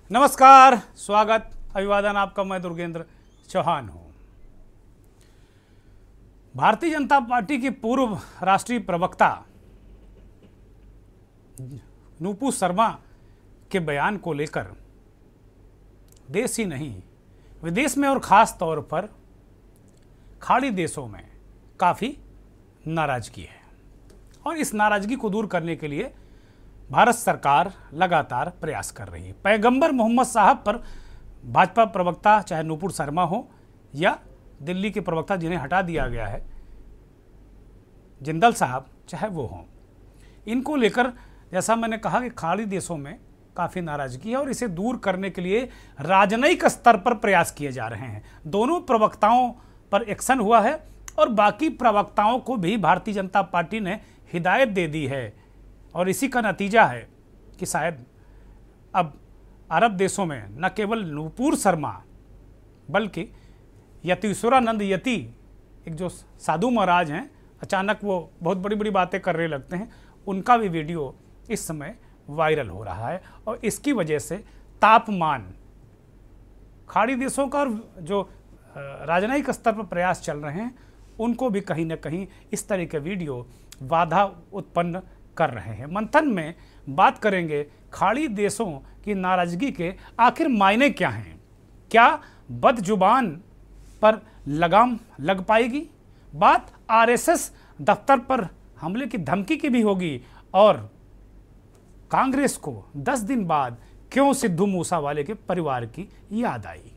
नमस्कार, स्वागत, अभिवादन आपका। मैं दुर्गेंद्र चौहान हूं। भारतीय जनता पार्टी की पूर्व राष्ट्रीय प्रवक्ता नुपुर शर्मा के बयान को लेकर देश ही नहीं विदेश में और ख़ास तौर पर खाड़ी देशों में काफ़ी नाराज़गी है और इस नाराज़गी को दूर करने के लिए भारत सरकार लगातार प्रयास कर रही है। पैगंबर मोहम्मद साहब पर भाजपा प्रवक्ता चाहे नुपुर शर्मा हो या दिल्ली के प्रवक्ता जिन्हें हटा दिया गया है जिंदल साहब चाहे वो हों, इनको लेकर जैसा मैंने कहा कि खाड़ी देशों में काफ़ी नाराज़गी है और इसे दूर करने के लिए राजनयिक स्तर पर प्रयास किए जा रहे हैं। दोनों प्रवक्ताओं पर एक्शन हुआ है और बाकी प्रवक्ताओं को भी भारतीय जनता पार्टी ने हिदायत दे दी है और इसी का नतीजा है कि शायद अब अरब देशों में न केवल नुपुर शर्मा बल्कि यतीश्वरानंद यति, एक जो साधु महाराज हैं, अचानक वो बहुत बड़ी बड़ी बातें करने लगते हैं, उनका भी वीडियो इस समय वायरल हो रहा है और इसकी वजह से तापमान खाड़ी देशों का और जो राजनयिक स्तर पर प्रयास चल रहे हैं उनको भी कहीं ना कहीं इस तरह के वीडियो बाधा उत्पन्न कर रहे हैं। मंथन में बात करेंगे खाड़ी देशों की नाराज़गी के आखिर मायने क्या हैं, क्या बदजुबान पर लगाम लग पाएगी, बात आरएसएस दफ्तर पर हमले की धमकी की भी होगी और कांग्रेस को 10 दिन बाद क्यों सिद्धू मूसावाले के परिवार की याद आई।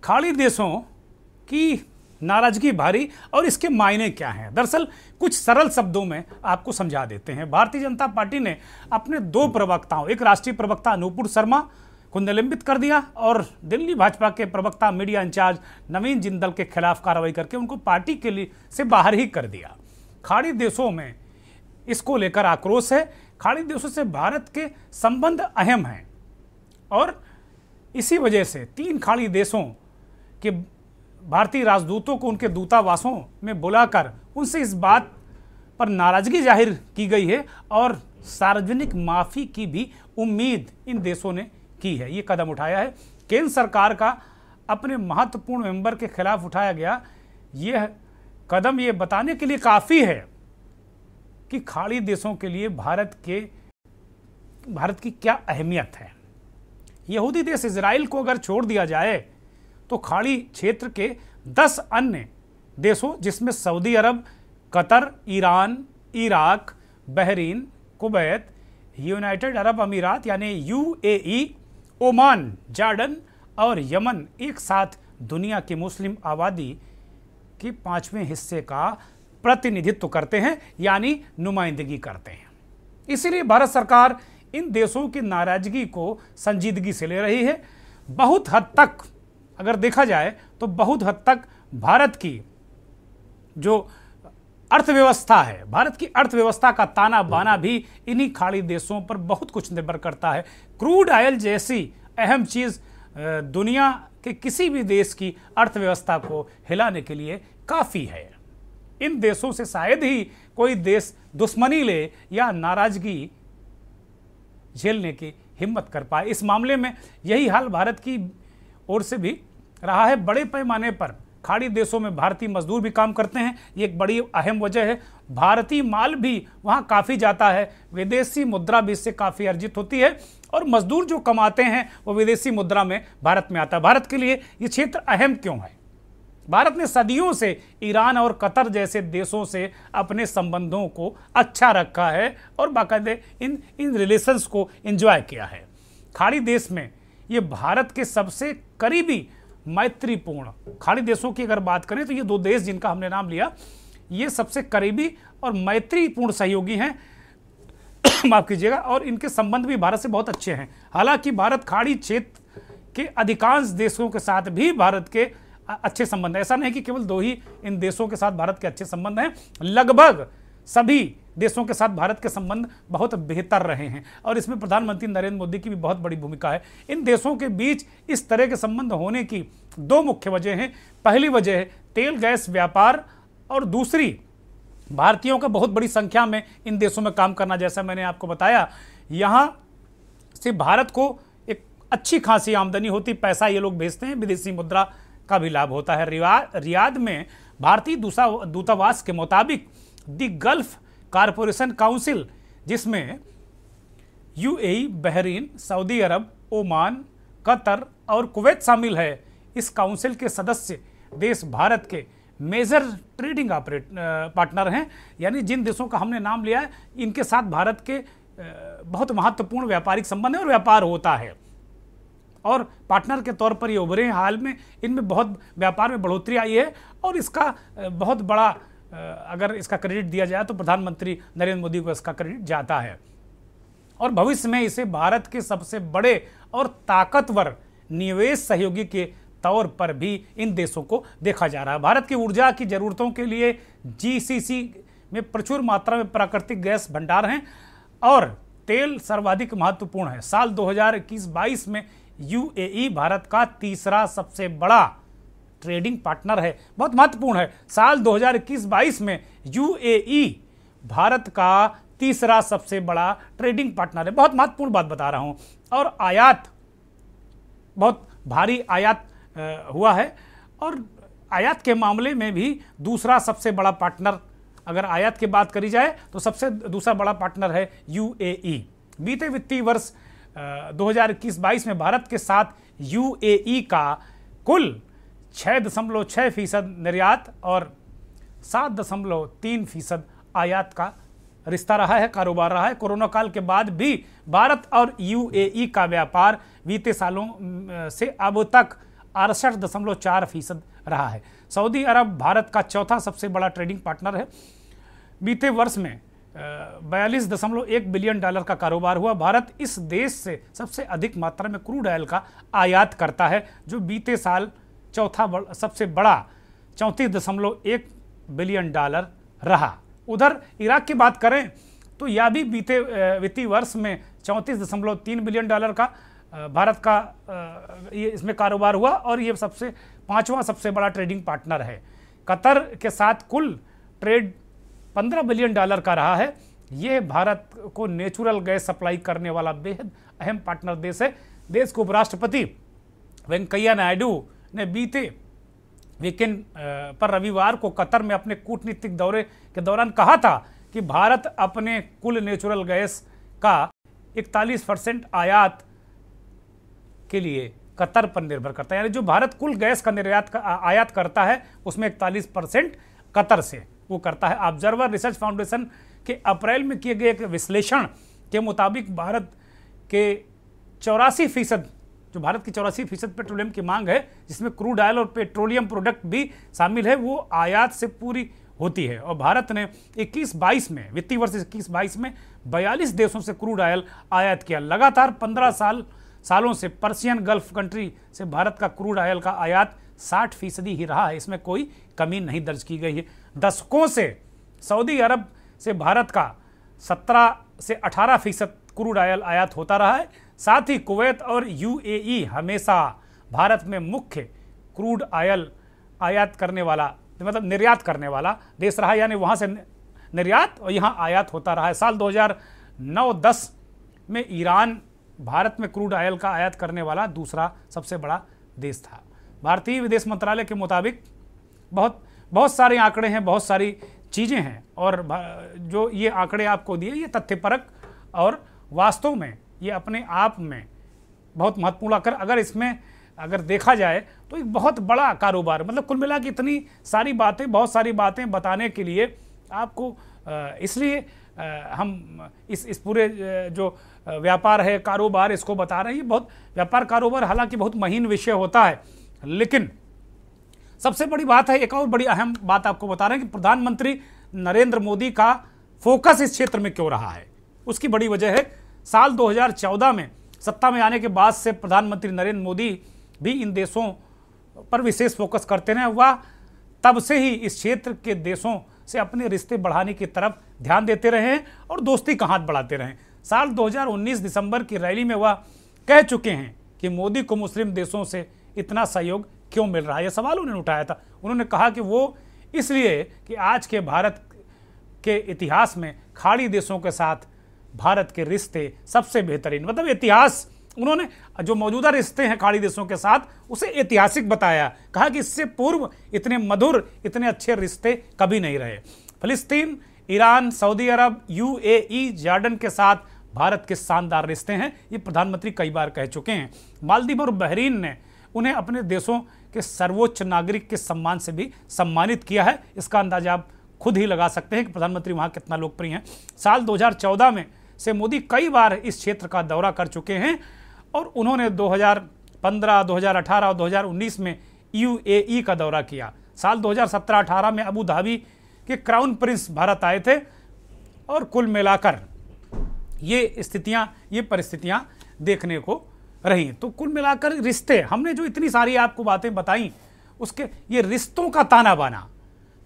खाड़ी देशों की नाराजगी भारी और इसके मायने क्या हैं, दरअसल कुछ सरल शब्दों में आपको समझा देते हैं। भारतीय जनता पार्टी ने अपने 2 प्रवक्ताओं, एक राष्ट्रीय प्रवक्ता नुपुर शर्मा को निलंबित कर दिया और दिल्ली भाजपा के प्रवक्ता मीडिया इंचार्ज नवीन जिंदल के खिलाफ कार्रवाई करके उनको पार्टी के लिए से बाहर ही कर दिया। खाड़ी देशों में इसको लेकर आक्रोश है। खाड़ी देशों से भारत के संबंध अहम हैं और इसी वजह से 3 खाड़ी देशों कि भारतीय राजदूतों को उनके दूतावासों में बुलाकर उनसे इस बात पर नाराजगी जाहिर की गई है और सार्वजनिक माफ़ी की भी उम्मीद इन देशों ने की है। ये कदम उठाया है केंद्र सरकार का अपने महत्वपूर्ण मेंबर के खिलाफ उठाया गया यह कदम ये बताने के लिए काफ़ी है कि खाड़ी देशों के लिए भारत की क्या अहमियत है। यहूदी देश इजराइल को अगर छोड़ दिया जाए तो खाड़ी क्षेत्र के 10 अन्य देशों जिसमें Saudi Arab, Qatar, Iran, Iraq, Bahrain, Kuwait, United Arab Emirates यानी यूएई, ओमान, जॉर्डन और यमन एक साथ दुनिया की मुस्लिम आबादी के 5वें हिस्से का प्रतिनिधित्व करते हैं यानी नुमाइंदगी करते हैं। इसीलिए भारत सरकार इन देशों की नाराजगी को संजीदगी से ले रही है। बहुत हद तक अगर देखा जाए तो बहुत हद तक भारत की जो अर्थव्यवस्था है, भारत की अर्थव्यवस्था का ताना बाना भी इन्हीं खाड़ी देशों पर बहुत कुछ निर्भर करता है। क्रूड ऑयल जैसी अहम चीज़ दुनिया के किसी भी देश की अर्थव्यवस्था को हिलाने के लिए काफ़ी है। इन देशों से शायद ही कोई देश दुश्मनी ले या नाराज़गी झेलने की हिम्मत कर पाए। इस मामले में यही हाल भारत की ओर से भी रहा है। बड़े पैमाने पर खाड़ी देशों में भारतीय मजदूर भी काम करते हैं, ये एक बड़ी अहम वजह है। भारतीय माल भी वहाँ काफ़ी जाता है, विदेशी मुद्रा भी इससे काफ़ी अर्जित होती है और मजदूर जो कमाते हैं वो विदेशी मुद्रा में भारत में आता है। भारत के लिए ये क्षेत्र अहम क्यों है? भारत ने सदियों से ईरान और कतर जैसे देशों से अपने संबंधों को अच्छा रखा है और बाकायदे इन रिलेशंस को एंजॉय किया है। खाड़ी देश में ये भारत के सबसे करीबी मैत्रीपूर्ण खाड़ी देशों की अगर बात करें तो ये 2 देश जिनका हमने नाम लिया ये सबसे करीबी और मैत्रीपूर्ण सहयोगी हैं माफ कीजिएगा, और इनके संबंध भी भारत से बहुत अच्छे हैं। हालांकि भारत खाड़ी क्षेत्र के अधिकांश देशों के साथ भी भारत के अच्छे संबंध है। ऐसा नहीं कि केवल 2 ही इन देशों के साथ भारत के अच्छे संबंध हैं, लगभग सभी देशों के साथ भारत के संबंध बहुत बेहतर रहे हैं और इसमें प्रधानमंत्री नरेंद्र मोदी की भी बहुत बड़ी भूमिका है। इन देशों के बीच इस तरह के संबंध होने की दो मुख्य वजह हैं। पहली वजह है तेल गैस व्यापार और दूसरी भारतीयों का बहुत बड़ी संख्या में इन देशों में काम करना। जैसा मैंने आपको बताया, यहाँ से भारत को एक अच्छी खासी आमदनी होती, पैसा ये लोग भेजते हैं, विदेशी मुद्रा का भी लाभ होता है। रियाद में भारतीय दूतावास के मुताबिक द गल्फ कारपोरेशन काउंसिल, जिसमें यूएई, बहरीन, सऊदी अरब, ओमान, कतर और कुवैत शामिल है, इस काउंसिल के सदस्य देश भारत के मेजर ट्रेडिंग पार्टनर हैं। यानी जिन देशों का हमने नाम लिया है, इनके साथ भारत के बहुत महत्वपूर्ण व्यापारिक संबंध है और व्यापार होता है और पार्टनर के तौर पर ये उभरे हैं। हाल में इनमें बहुत व्यापार में बढ़ोतरी आई है और इसका बहुत बड़ा अगर इसका क्रेडिट दिया जाए तो प्रधानमंत्री नरेंद्र मोदी को इसका क्रेडिट जाता है और भविष्य में इसे भारत के सबसे बड़े और ताकतवर निवेश सहयोगी के तौर पर भी इन देशों को देखा जा रहा है। भारत की ऊर्जा की जरूरतों के लिए जीसीसी में प्रचुर मात्रा में प्राकृतिक गैस भंडार हैं और तेल सर्वाधिक महत्वपूर्ण है। साल 2021-22 में यूएई भारत का तीसरा सबसे बड़ा ट्रेडिंग पार्टनर है। बहुत महत्वपूर्ण है, साल 2021-22 में यूएई भारत का तीसरा सबसे बड़ा ट्रेडिंग पार्टनर है। बहुत महत्वपूर्ण बात बता रहा हूं। और आयात, बहुत भारी आयात हुआ है और आयात के मामले में भी दूसरा सबसे बड़ा पार्टनर, अगर आयात की बात करी जाए तो सबसे दूसरा बड़ा पार्टनर है यूएई। बीते वित्तीय वर्ष 2021-22 में भारत के साथ यूएई का कुल 6.6% निर्यात और 7.3% आयात का रिश्ता रहा है, कारोबार रहा है। कोरोना काल के बाद भी भारत और यूएई का व्यापार बीते सालों से अब तक 68.4% रहा है। सऊदी अरब भारत का चौथा सबसे बड़ा ट्रेडिंग पार्टनर है। बीते वर्ष में 42.1 बिलियन डॉलर का कारोबार हुआ। भारत इस देश से सबसे अधिक मात्रा में क्रूड ऑयल का आयात करता है, जो बीते साल चौथा सबसे बड़ा 34.1 बिलियन डॉलर रहा। उधर इराक की बात करें तो यह भी बीते वित्तीय वर्ष में 34.3 बिलियन डॉलर का भारत का ये इसमें कारोबार हुआ और ये पांचवा सबसे बड़ा ट्रेडिंग पार्टनर है। कतर के साथ कुल ट्रेड 15 बिलियन डॉलर का रहा है। ये भारत को नेचुरल गैस सप्लाई करने वाला बेहद अहम पार्टनर देश है। देश के उपराष्ट्रपति वेंकैया नायडू ने बीते वीकेंड पर रविवार को कतर में अपने कूटनीतिक दौरे के दौरान कहा था कि भारत अपने कुल नेचुरल गैस का 41% आयात के लिए कतर पर निर्भर करता है। यानी जो भारत कुल गैस का आयात करता है उसमें 41% कतर से वो करता है। ऑब्जर्वर रिसर्च फाउंडेशन के अप्रैल में किए गए एक विश्लेषण के मुताबिक भारत के 84%, जो भारत की 84% पेट्रोलियम की मांग है, जिसमें क्रूड ऑयल और पेट्रोलियम प्रोडक्ट भी शामिल है, वो आयात से पूरी होती है। और भारत ने 21-22 में, वित्तीय वर्ष 21-22 में 42 देशों से क्रूड ऑयल आयात किया। लगातार 15 सालों से पर्शियन गल्फ कंट्री से भारत का क्रूड ऑयल का आयात 60% ही रहा है, इसमें कोई कमी नहीं दर्ज की गई है। दशकों से सऊदी अरब से भारत का 17 से 18% क्रूड ऑयल आयात होता रहा है। साथ ही कुवैत और यूएई हमेशा भारत में मुख्य क्रूड ऑयल आयात करने वाला, मतलब निर्यात करने वाला देश रहा। यानी वहाँ से निर्यात और यहाँ आयात होता रहा है। साल 2009-10 में ईरान भारत में क्रूड ऑयल का आयात करने वाला दूसरा सबसे बड़ा देश था। भारतीय विदेश मंत्रालय के मुताबिक बहुत सारे आंकड़े हैं, बहुत सारी चीज़ें हैं और जो ये आंकड़े आपको दिए ये तथ्यपरक और वास्तव में ये अपने आप में बहुत महत्वपूर्ण अगर इसमें अगर देखा जाए तो एक बहुत बड़ा कारोबार, मतलब कुल मिला के इतनी सारी बातें, बहुत सारी बातें बताने के लिए आपको इसलिए हम इस पूरे जो व्यापार है, कारोबार, इसको बता रहे हैं। बहुत व्यापार कारोबार हालांकि बहुत महीन विषय होता है, लेकिन सबसे बड़ी बात है, एक और बड़ी अहम बात आपको बता रहे हैं कि प्रधानमंत्री नरेंद्र मोदी का फोकस इस क्षेत्र में क्यों रहा है। उसकी बड़ी वजह है, साल 2014 में सत्ता में आने के बाद से प्रधानमंत्री नरेंद्र मोदी भी इन देशों पर विशेष फोकस करते रहे। वह तब से ही इस क्षेत्र के देशों से अपने रिश्ते बढ़ाने की तरफ ध्यान देते रहे हैं और दोस्ती का हाथ बढ़ाते रहे। साल 2019 दिसंबर की रैली में वह कह चुके हैं कि मोदी को मुस्लिम देशों से इतना सहयोग क्यों मिल रहा है, यह सवाल उन्होंने उठाया था। उन्होंने कहा कि वो इसलिए कि आज के भारत के इतिहास में खाड़ी देशों के साथ भारत के रिश्ते सबसे बेहतरीन, मतलब इतिहास, उन्होंने जो मौजूदा रिश्ते हैं खाड़ी देशों के साथ उसे ऐतिहासिक बताया। कहा कि इससे पूर्व इतने मधुर, इतने अच्छे रिश्ते कभी नहीं रहे। फिलिस्तीन, ईरान, सऊदी अरब, यूएई, जॉर्डन के साथ भारत के शानदार रिश्ते हैं, ये प्रधानमंत्री कई बार कह चुके हैं। मालदीव और बहरीन ने उन्हें अपने देशों के सर्वोच्च नागरिक के सम्मान से भी सम्मानित किया है। इसका अंदाजा आप खुद ही लगा सकते हैं कि प्रधानमंत्री वहाँ कितना लोकप्रिय हैं। साल 2014 में से मोदी कई बार इस क्षेत्र का दौरा कर चुके हैं और उन्होंने 2015, 2018 और 2019 में यूएई का दौरा किया। साल 2017-18 में अबू धाबी के क्राउन प्रिंस भारत आए थे और कुल मिलाकर ये परिस्थितियां देखने को रही। तो कुल मिलाकर रिश्ते, हमने जो इतनी सारी आपको बातें बताई, उसके ये रिश्तों का ताना बाना,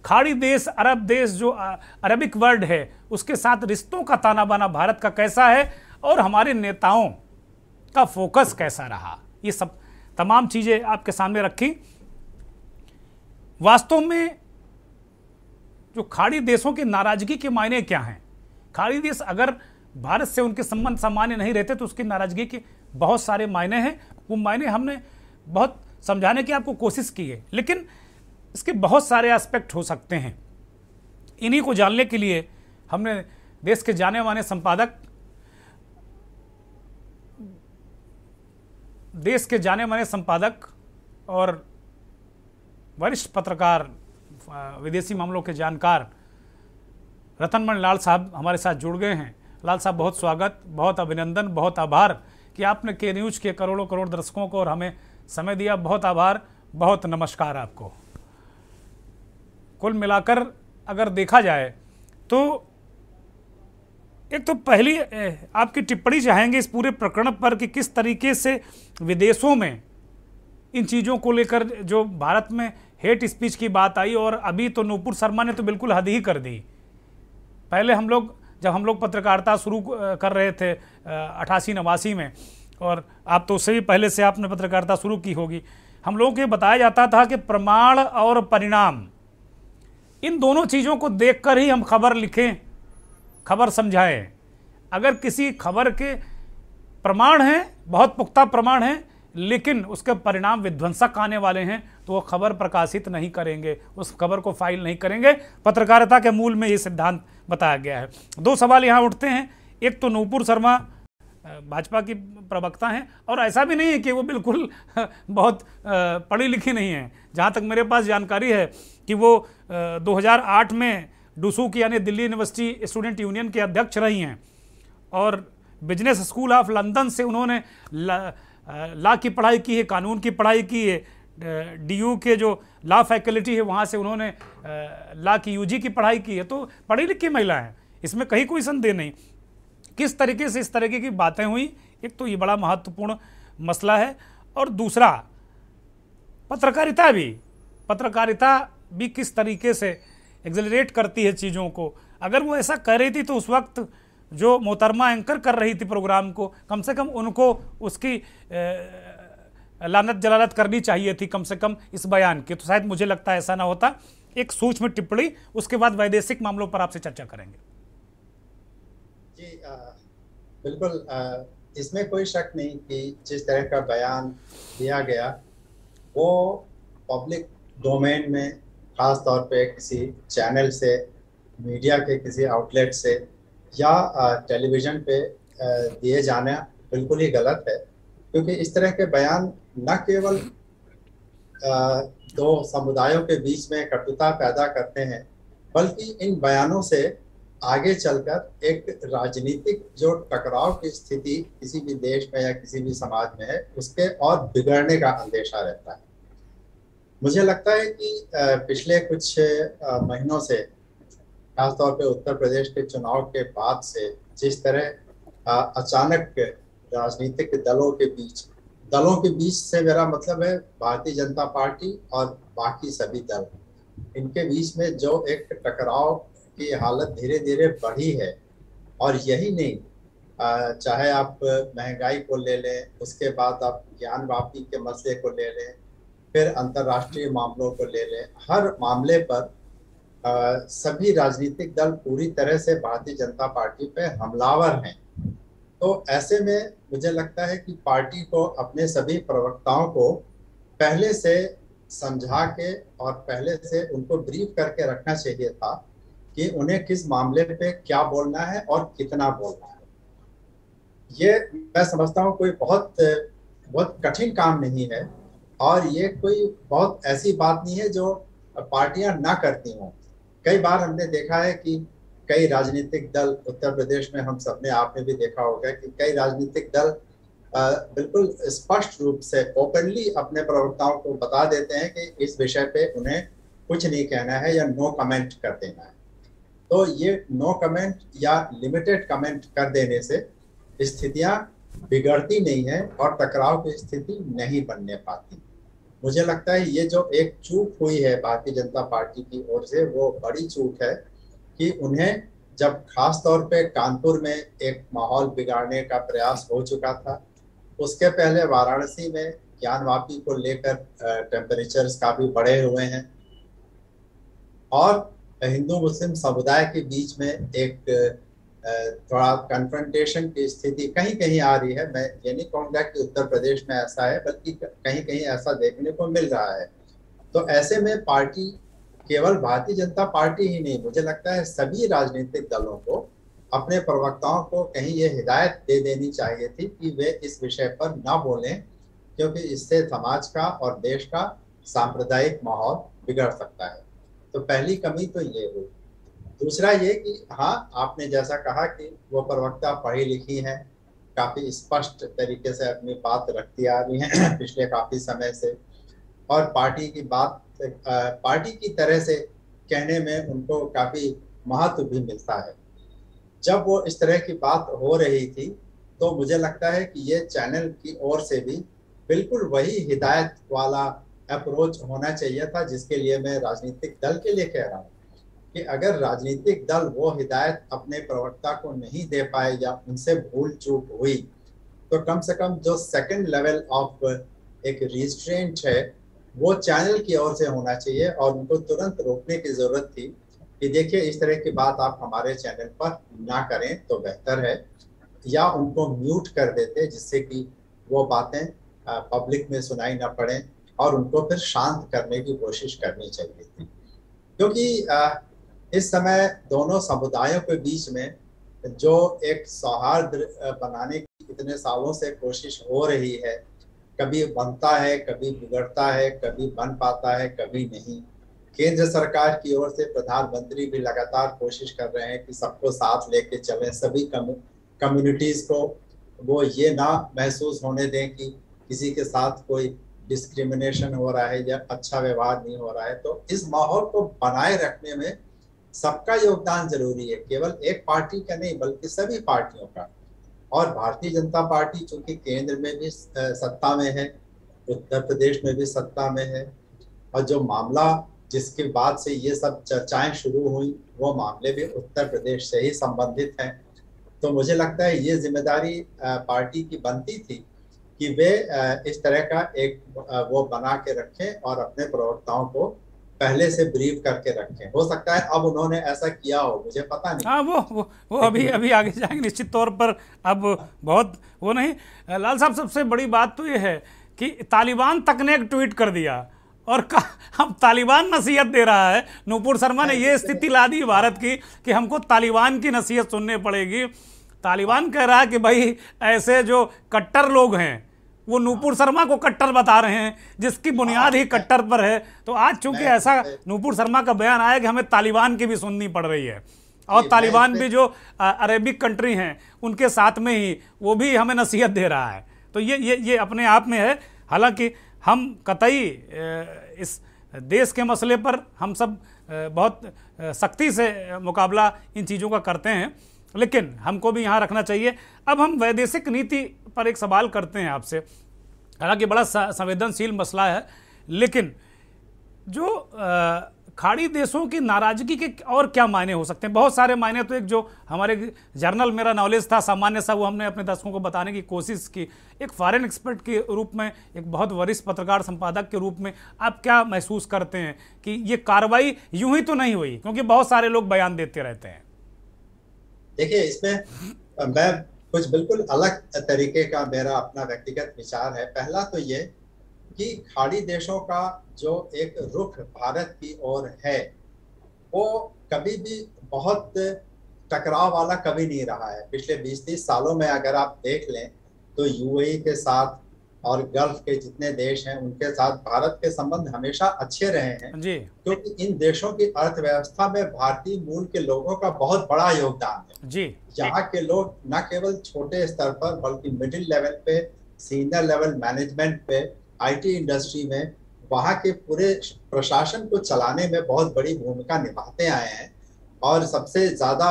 खाड़ी देश, अरब देश जो अरबिक वर्ल्ड है उसके साथ रिश्तों का ताना बाना भारत का कैसा है और हमारे नेताओं का फोकस कैसा रहा, ये सब तमाम चीजें आपके सामने रखी। वास्तव में जो खाड़ी देशों की नाराजगी के मायने क्या हैं, खाड़ी देश अगर भारत से उनके संबंध सामान्य नहीं रहते तो उसकी नाराजगी के बहुत सारे मायने हैं। वो मायने हमने बहुत समझाने की आपको कोशिश की है, लेकिन इसके बहुत सारे एस्पेक्ट हो सकते हैं। इन्हीं को जानने के लिए हमने देश के जाने माने संपादक और वरिष्ठ पत्रकार, विदेशी मामलों के जानकार रतनमणि लाल साहब हमारे साथ जुड़ गए हैं। लाल साहब, बहुत स्वागत, बहुत अभिनंदन, बहुत आभार कि आपने के न्यूज़ के करोड़ों करोड़ दर्शकों को और हमें समय दिया। बहुत आभार, बहुत नमस्कार आपको। कुल मिलाकर अगर देखा जाए तो एक तो पहली आपकी टिप्पणी चाहेंगे इस पूरे प्रकरण पर कि किस तरीके से विदेशों में इन चीज़ों को लेकर जो भारत में हेट स्पीच की बात आई, और अभी तो नूपुर शर्मा ने तो बिल्कुल हद ही कर दी। पहले जब हम लोग पत्रकारिता शुरू कर रहे थे 88-89 में, और आप तो उससे भी पहले से आपने पत्रकारिता शुरू की होगी, हम लोगों को ये बताया जाता था कि प्रमाण और परिणाम, इन दोनों चीज़ों को देखकर ही हम खबर लिखें, खबर समझाएं। अगर किसी खबर के प्रमाण हैं, बहुत पुख्ता प्रमाण हैं, लेकिन उसके परिणाम विध्वंसक आने वाले हैं, तो वो खबर प्रकाशित नहीं करेंगे, उस खबर को फाइल नहीं करेंगे। पत्रकारिता के मूल में ये सिद्धांत बताया गया है। दो सवाल यहाँ उठते हैं। एक तो नूपुर शर्मा भाजपा की प्रवक्ता हैं, और ऐसा भी नहीं है कि वो बिल्कुल बहुत पढ़ी लिखी नहीं है। जहाँ तक मेरे पास जानकारी है कि वो 2008 में डूसूक यानी दिल्ली यूनिवर्सिटी स्टूडेंट यूनियन के अध्यक्ष रही हैं, और बिजनेस स्कूल ऑफ लंदन से उन्होंने लॉ की पढ़ाई की है, कानून की पढ़ाई की है। डीयू के जो लॉ फैकल्टी है वहाँ से उन्होंने लॉ की यूजी की पढ़ाई की है। तो पढ़ी लिखी महिला है, इसमें कहीं कोई संदेह नहीं। किस तरीके से इस तरीके की बातें हुई, एक तो ये बड़ा महत्वपूर्ण मसला है, और दूसरा पत्रकारिता भी किस तरीके से एक्सेलरेट करती है चीज़ों को। अगर वो ऐसा कर रही थी तो उस वक्त जो मोहतरमा एंकर कर रही थी प्रोग्राम को, कम से कम उनको उसकी लानत जलालत करनी चाहिए थी, कम से कम इस बयान की। तो शायद मुझे लगता है ऐसा ना होता। एक सूक्ष्म टिप्पणी, उसके बाद वैदेशिक मामलों पर आपसे चर्चा करेंगे। जी बिल्कुल, इसमें कोई शक नहीं कि जिस तरह का बयान दिया गया वो पब्लिक डोमेन में, खास तौर पे किसी चैनल से, मीडिया के किसी आउटलेट से या टेलीविज़न पे दिए जाना बिल्कुल ही गलत है। क्योंकि इस तरह के बयान न केवल दो समुदायों के बीच में कटुता पैदा करते हैं, बल्कि इन बयानों से आगे चलकर एक राजनीतिक जो टकराव की स्थिति किसी भी देश में या किसी भी समाज में है, उसके और बिगड़ने का अंदेशा रहता है। मुझे लगता है कि पिछले कुछ महीनों से, खासतौर पे उत्तर प्रदेश के चुनाव के बाद से, जिस तरह अचानक राजनीतिक दलों के बीच से मेरा मतलब है भारतीय जनता पार्टी और बाकी सभी दल, इनके बीच में जो एक टकराव की हालत धीरे धीरे बढ़ी है, और यही नहीं, चाहे आप महंगाई को ले लें, उसके बाद आप ज्ञान वापी के मसले को ले लें, फिर अंतर्राष्ट्रीय मामलों को ले लें, हर मामले पर सभी राजनीतिक दल पूरी तरह से भारतीय जनता पार्टी पे हमलावर हैं। तो ऐसे में मुझे लगता है कि पार्टी को अपने सभी प्रवक्ताओं को पहले से समझा के और पहले से उनको ब्रीफ करके रखना चाहिए था कि उन्हें किस मामले पे क्या बोलना है और कितना बोलना है। ये मैं समझता हूँ कोई बहुत बहुत कठिन काम नहीं है, और ये कोई बहुत ऐसी बात नहीं है जो पार्टियां ना करती हों। कई बार हमने देखा है कि कई राजनीतिक दल, उत्तर प्रदेश में हम सबने, आपने भी देखा होगा कि कई राजनीतिक दल बिल्कुल स्पष्ट रूप से ओपनली अपने प्रवक्ताओं को बता देते हैं कि इस विषय पे उन्हें कुछ नहीं कहना है या नो कमेंट कर देना है। तो ये नो कमेंट या लिमिटेड कमेंट कर देने से स्थितियां बिगड़ती नहीं है और टकराव की स्थिति नहीं बनने पाती। मुझे लगता है ये जो एक चूक हुई है भारतीय जनता पार्टी की ओर से, वो बड़ी चूक है कि उन्हें जब खास तौर पे कानपुर में एक माहौल बिगाड़ने का प्रयास हो चुका था, उसके पहले वाराणसी में ज्ञान वापी को लेकर टेम्परेचर्स काफी बढ़े हुए हैं, और हिंदू मुस्लिम समुदाय के बीच में एक थोड़ा कन्फ्रंटेशन की स्थिति कहीं कहीं आ रही है। मैं ये नहीं कहूँगा कि उत्तर प्रदेश में ऐसा है, बल्कि कहीं कहीं ऐसा देखने को मिल रहा है। तो ऐसे में पार्टी, केवल भारतीय जनता पार्टी ही नहीं, मुझे लगता है सभी राजनीतिक दलों को अपने प्रवक्ताओं को कहीं ये हिदायत दे देनी चाहिए थी कि वे इस विषय पर ना बोलें, क्योंकि इससे समाज का और देश का सांप्रदायिक माहौल बिगड़ सकता है। तो पहली कमी तो ये हुई। दूसरा ये कि हाँ, आपने जैसा कहा कि वो प्रवक्ता पढ़ी लिखी हैं, काफी स्पष्ट तरीके से अपनी बात रखती आ रही हैं पिछले काफी समय से, और पार्टी की बात पार्टी की तरह से कहने में उनको काफी महत्व भी मिलता है। जब वो इस तरह की बात हो रही थी तो मुझे लगता है कि ये चैनल की ओर से भी बिल्कुल वही हिदायत वाला अप्रोच होना चाहिए था जिसके लिए मैं राजनीतिक दल के लिए कह रहा हूँ कि अगर राजनीतिक दल वो हिदायत अपने प्रवक्ता को नहीं दे पाए या उनसे भूल चूक हुई, तो कम से कम जो सेकंड लेवल ऑफ एक रिस्ट्रेंट है वो चैनल की ओर से होना चाहिए, और उनको तुरंत रोकने की जरूरत थी कि देखिए इस तरह की बात आप हमारे चैनल पर ना करें तो बेहतर है, या उनको म्यूट कर देते जिससे कि वो बातें पब्लिक में सुनाई ना पड़े, और उनको फिर शांत करने की कोशिश करनी चाहिए थी। क्योंकि इस समय दोनों समुदायों के बीच में जो एक सौहार्द बनाने की इतने सालों से कोशिश हो रही है, कभी बनता है, कभी बिगड़ता है, कभी बन पाता है, कभी नहीं। केंद्र सरकार की ओर से प्रधानमंत्री भी लगातार कोशिश कर रहे हैं कि सबको साथ लेके चलें, सभी कम्युनिटीज को वो ये ना महसूस होने दें कि किसी के साथ कोई डिस्क्रिमिनेशन हो रहा है या अच्छा व्यवहार नहीं हो रहा है। तो इस माहौल को बनाए रखने में सबका योगदान जरूरी है, केवल एक पार्टी का नहीं बल्कि सभी पार्टियों का। और भारतीय जनता पार्टी चूंकि केंद्र में भी सत्ता में है, उत्तर प्रदेश में भी सत्ता में है, और जो मामला जिसके बाद से ये सब चर्चाएं शुरू हुई वो मामले भी उत्तर प्रदेश से ही संबंधित हैं। तो मुझे लगता है ये जिम्मेदारी पार्टी की बनती थी कि वे इस तरह का एक वो बना के रखें और अपने प्रवक्ताओं को पहले से ब्रीफ करके रखें। हो सकता है अब उन्होंने ऐसा किया हो, मुझे पता नहीं। हाँ, वो अभी आगे जाएंगे निश्चित तौर पर। अब बहुत वो नहीं, लाल साहब सबसे बड़ी बात तो ये है कि तालिबान तक ने एक ट्वीट कर दिया और अब तालिबान नसीहत दे रहा है। नूपुर शर्मा ने ये स्थिति ला दी भारत की कि हमको तालिबान की नसीहत सुननी पड़ेगी। तालिबान कह रहा है कि भाई ऐसे जो कट्टर लोग हैं वो नूपुर शर्मा को कट्टर बता रहे हैं, जिसकी बुनियाद ही कट्टर पर है। तो आज चूंकि ऐसा नूपुर शर्मा का बयान आया कि हमें तालिबान की भी सुननी पड़ रही है, और तालिबान भी जो अरेबिक कंट्री हैं उनके साथ में ही वो भी हमें नसीहत दे रहा है। तो ये अपने आप में है। हालांकि हम कतई इस देश के मसले पर हम सब बहुत सख्ती से मुकाबला इन चीज़ों का करते हैं, लेकिन हमको भी यहाँ रखना चाहिए। अब हम वैदेशिक नीति पर एक सवाल करते हैं आपसे। हालांकि बड़ा संवेदनशील मसला है, लेकिन जो खाड़ी देशों की नाराजगी के और क्या मायने हो सकते हैं? बहुत सारे मायने। तो एक जो हमारे जर्नल मेरा नॉलेज था सामान्य सा, वो हमने अपने दर्शकों को बताने की कोशिश की। एक फॉरेन एक्सपर्ट के रूप में, एक बहुत वरिष्ठ पत्रकार संपादक के रूप में आप क्या महसूस करते हैं कि ये कार्रवाई यूं ही तो नहीं हुई? क्योंकि बहुत सारे लोग बयान देते रहते हैं। देखिए, इसमें मैं कुछ बिल्कुल अलग तरीके का मेरा अपना व्यक्तिगत विचार है। पहला तो ये कि खाड़ी देशों का जो एक रुख भारत की ओर है, वो कभी भी बहुत टकराव वाला कभी नहीं रहा है। पिछले 20-30 सालों में अगर आप देख लें तो यूएई के साथ और गल्फ के जितने देश हैं उनके साथ भारत के संबंध हमेशा अच्छे रहे हैं जी। क्योंकि इन देशों की अर्थव्यवस्था में भारतीय मूल के लोगों का बहुत बड़ा योगदान है जी। यहाँ के लोग न केवल छोटे स्तर पर बल्कि मिडिल लेवल पे, सीनियर लेवल मैनेजमेंट पे, आईटी इंडस्ट्री में वहाँ के पूरे प्रशासन को चलाने में बहुत बड़ी भूमिका निभाते आए हैं। और सबसे ज्यादा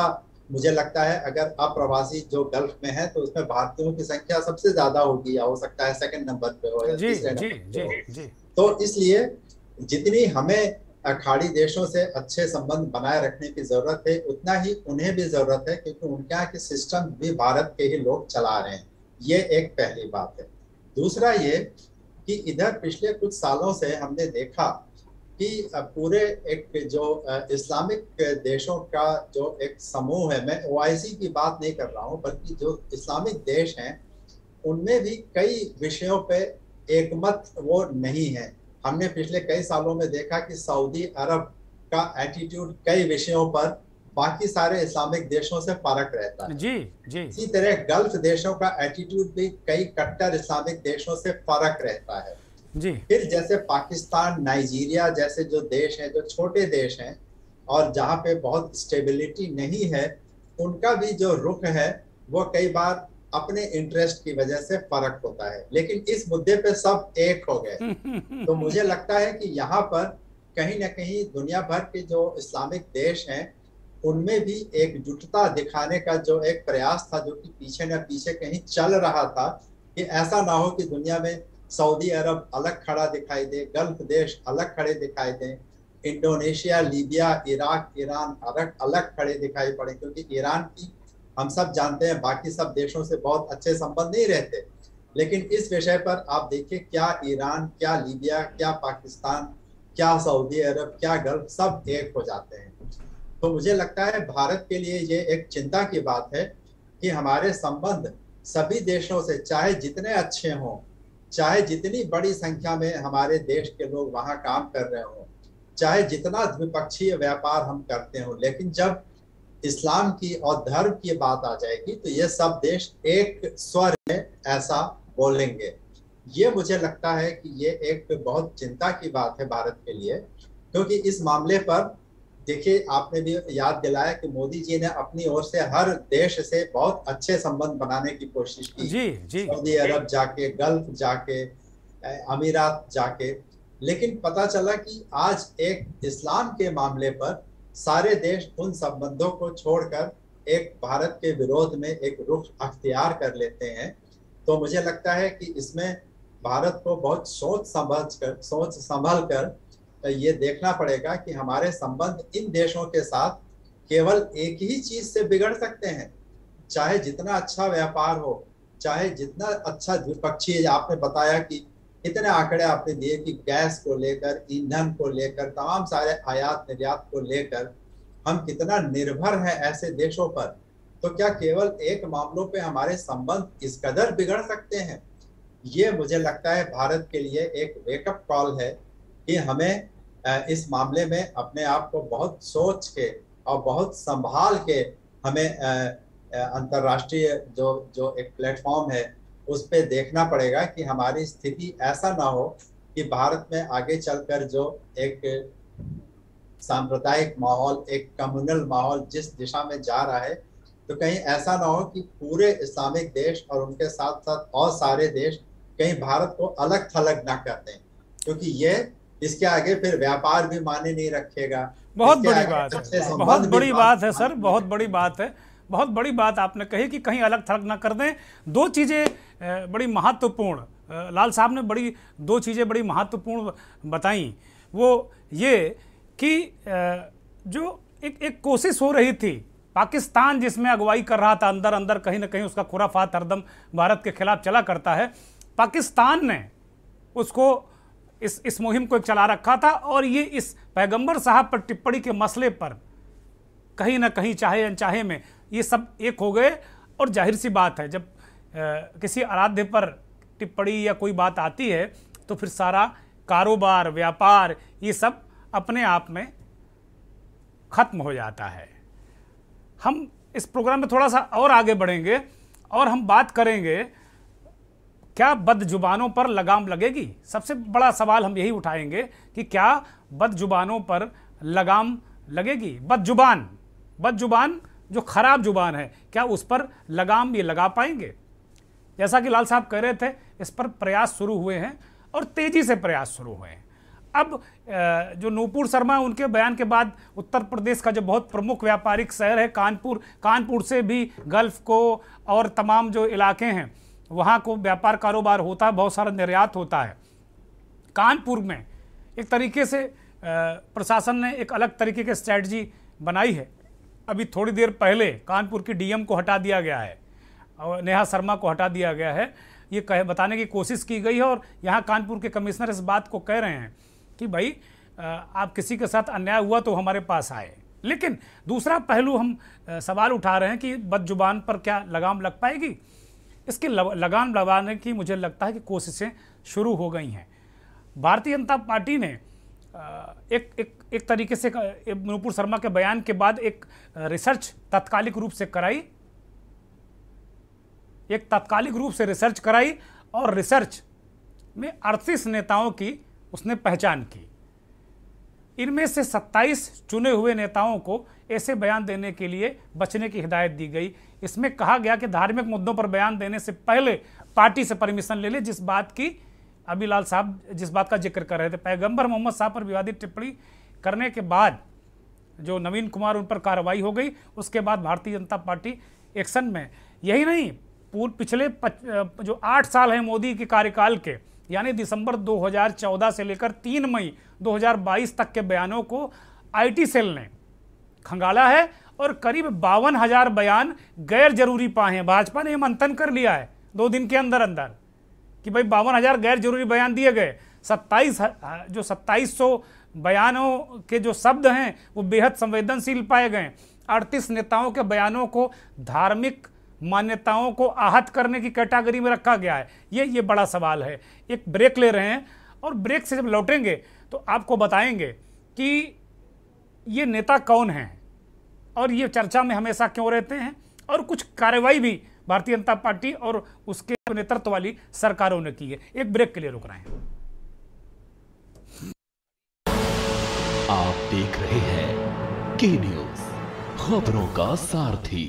मुझे लगता है अगर अप्रवासी जो गल्फ में है तो उसमें भारतीयों की संख्या सबसे ज्यादा होगी, या हो सकता है सेकंड नंबर पे हो या तीसरे नंबर पे हो। तो इसलिए जितनी हमें खाड़ी देशों से अच्छे संबंध बनाए रखने की जरूरत है, उतना ही उन्हें भी जरूरत है क्योंकि उनके यहाँ के सिस्टम भी भारत के ही लोग चला रहे हैं। ये एक पहली बात है। दूसरा ये कि इधर पिछले कुछ सालों से हमने देखा कि पूरे एक जो इस्लामिक देशों का जो एक समूह है, मैं ओआईसी की बात नहीं कर रहा हूँ बल्कि जो इस्लामिक देश हैं उनमें भी कई विषयों पे एकमत वो नहीं है। हमने पिछले कई सालों में देखा कि सऊदी अरब का एटीट्यूड कई विषयों पर बाकी सारे इस्लामिक देशों से फर्क रहता है। जी जी। इसी तरह गल्फ देशों का एटीट्यूड भी कई कट्टर इस्लामिक देशों से फर्क रहता है जी। फिर जैसे पाकिस्तान, नाइजीरिया जैसे जो देश हैं, जो छोटे देश हैं और जहाँ पे बहुत स्टेबिलिटी नहीं है, उनका भी जो रुख है वो कई बार अपने इंटरेस्ट की वजह से फर्क होता है। लेकिन इस मुद्दे पे सब एक हो गए। तो मुझे लगता है कि यहाँ पर कहीं ना कहीं दुनिया भर के जो इस्लामिक देश हैं उनमें भी एकजुटता दिखाने का जो एक प्रयास था, जो कि पीछे न पीछे कहीं चल रहा था, कि ऐसा ना हो कि दुनिया में सऊदी अरब अलग खड़ा दिखाई दे, गल्फ देश अलग खड़े दिखाई दें, इंडोनेशिया, लीबिया, इराक, ईरान अलग खड़े दिखाई पड़े। क्योंकि ईरान की हम सब जानते हैं बाकी सब देशों से बहुत अच्छे संबंध नहीं रहते, लेकिन इस विषय पर आप देखिए क्या ईरान, क्या लीबिया, क्या पाकिस्तान, क्या सऊदी अरब, क्या गल्फ, सब एक हो जाते हैं। तो मुझे लगता है भारत के लिए ये एक चिंता की बात है कि हमारे संबंध सभी देशों से, चाहे जितने अच्छे हों, चाहे जितनी बड़ी संख्या में हमारे देश के लोग वहाँ काम कर रहे हों, चाहे जितना द्विपक्षीय व्यापार हम करते हों, लेकिन जब इस्लाम की और धर्म की बात आ जाएगी तो ये सब देश एक स्वर में ऐसा बोलेंगे। ये मुझे लगता है कि ये एक बहुत चिंता की बात है भारत के लिए, क्योंकि इस मामले पर देखिए आपने भी याद दिलाया कि मोदी जी ने अपनी ओर से हर देश से बहुत अच्छे संबंध बनाने की कोशिश की। जी। सऊदी अरब जाके, गल्फ जाके, अमीरात जाके, लेकिन पता चला कि आज एक इस्लाम के मामले पर सारे देश उन संबंधों को छोड़कर एक भारत के विरोध में एक रुख अख्तियार कर लेते हैं। तो मुझे लगता है कि इसमें भारत को बहुत सोच संभल कर ये देखना पड़ेगा कि हमारे संबंध इन देशों के साथ केवल एक ही चीज से बिगड़ सकते हैं। चाहे जितना अच्छा व्यापार हो, चाहे जितना अच्छा द्विपक्षीय, आपने बताया कि इतने आंकड़े आपने दिए कि गैस को लेकर, ईंधन को लेकर, तमाम सारे आयात निर्यात को लेकर हम कितना निर्भर हैं ऐसे देशों पर। तो क्या केवल एक मामलों पे हमारे संबंध इस कदर बिगड़ सकते हैं? ये मुझे लगता है भारत के लिए एक वेकअप कॉल है कि हमें इस मामले में अपने आप को बहुत सोच के और बहुत संभाल के हमें अंतर्राष्ट्रीय जो एक प्लेटफॉर्म है उस पे देखना पड़ेगा कि हमारी स्थिति ऐसा ना हो कि भारत में आगे चलकर जो एक सांप्रदायिक माहौल, एक कम्युनल माहौल जिस दिशा में जा रहा है, तो कहीं ऐसा ना हो कि पूरे इस्लामिक देश और उनके साथ साथ और सारे देश कहीं भारत को अलग थलग ना कर दें, क्योंकि ये इसके आगे फिर व्यापार भी माने नहीं रखेगा। बहुत बड़ी बात है, बहुत बड़ी बात है सर, बहुत बड़ी बात है, बहुत बड़ी बात आपने कही कि कहीं अलग थलग ना कर दें। दो चीज़ें बड़ी महत्वपूर्ण, लाल साहब ने दो चीज़ें बड़ी महत्वपूर्ण बताई। वो ये कि जो एक कोशिश हो रही थी, पाकिस्तान जिसमें अगुवाई कर रहा था, अंदर अंदर कहीं ना कहीं उसका खुराफात हरदम भारत के खिलाफ चला करता है, पाकिस्तान ने उसको इस मुहिम को चला रखा था। और ये इस पैगंबर साहब पर टिप्पणी के मसले पर कहीं ना कहीं चाहे अनचाहे में ये सब एक हो गए। और जाहिर सी बात है, जब किसी आराध्य पर टिप्पणी या कोई बात आती है तो फिर सारा कारोबार, व्यापार, ये सब अपने आप में खत्म हो जाता है। हम इस प्रोग्राम में थोड़ा सा और आगे बढ़ेंगे और हम बात करेंगे क्या बदजुबानों पर लगाम लगेगी। सबसे बड़ा सवाल हम यही उठाएंगे कि क्या बदजुबानों पर लगाम लगेगी। बदजुबान जो खराब जुबान है, क्या उस पर लगाम ये लगा पाएंगे। जैसा कि लाल साहब कह रहे थे, इस पर प्रयास शुरू हुए हैं और तेजी से प्रयास शुरू हुए हैं। अब जो नूपुर शर्मा, उनके बयान के बाद उत्तर प्रदेश का जो बहुत प्रमुख व्यापारिक शहर है कानपुर से भी गल्फ को और तमाम जो इलाके हैं वहाँ को व्यापार कारोबार होता है, बहुत सारा निर्यात होता है। कानपुर में एक तरीके से प्रशासन ने एक अलग तरीके की स्ट्रैटेजी बनाई है। अभी थोड़ी देर पहले कानपुर की डीएम को हटा दिया गया है और नेहा शर्मा को हटा दिया गया है। ये बताने की कोशिश की गई है और यहाँ कानपुर के कमिश्नर इस बात को कह रहे हैं कि भाई आप किसी के साथ अन्याय हुआ तो हमारे पास आए। लेकिन दूसरा पहलू हम सवाल उठा रहे हैं कि बदजुबान पर क्या लगाम लग पाएगी। इसकी लगाम लगाने की मुझे लगता है कि कोशिशें शुरू हो गई हैं। भारतीय जनता पार्टी ने एक तरीके से नूपुर शर्मा के बयान के बाद एक रिसर्च तात्कालिक रूप से रिसर्च कराई और रिसर्च में 38 नेताओं की उसने पहचान की। इनमें से 27 चुने हुए नेताओं को ऐसे बयान देने के लिए बचने की हिदायत दी गई। इसमें कहा गया कि धार्मिक मुद्दों पर बयान देने से पहले पार्टी से परमिशन ले ले। जिस बात की अभी लाल साहब जिस बात का जिक्र कर रहे थे, पैगंबर मोहम्मद साहब पर विवादित टिप्पणी करने के बाद जो नवीन कुमार उन पर कार्रवाई हो गई, उसके बाद भारतीय जनता पार्टी एक्शन में। यही नहीं, पिछले जो 8 साल हैं मोदी के कार्यकाल के, यानी दिसंबर 2014 से लेकर 3 मई 2022 तक के बयानों को आईटी सेल ने खंगाला है और करीब 52,000 बयान गैर जरूरी पाए हैं। भाजपा ने मंथन कर लिया है 2 दिन के अंदर अंदर कि भाई 52,000 गैर जरूरी बयान दिए गए। 2700 बयानों के जो शब्द हैं वो बेहद संवेदनशील पाए गए। 38 नेताओं के बयानों को धार्मिक मान्यताओं को आहत करने की कैटेगरी में रखा गया है। ये बड़ा सवाल है। एक ब्रेक ले रहे हैं और ब्रेक से जब लौटेंगे तो आपको बताएंगे कि ये नेता कौन हैं और ये चर्चा में हमेशा क्यों रहते हैं, और कुछ कार्रवाई भी भारतीय जनता पार्टी और उसके नेतृत्व वाली सरकारों ने की है। एक ब्रेक के लिए रुक रहे हैं। आप देख रहे हैं के न्यूज, खबरों का सारथी।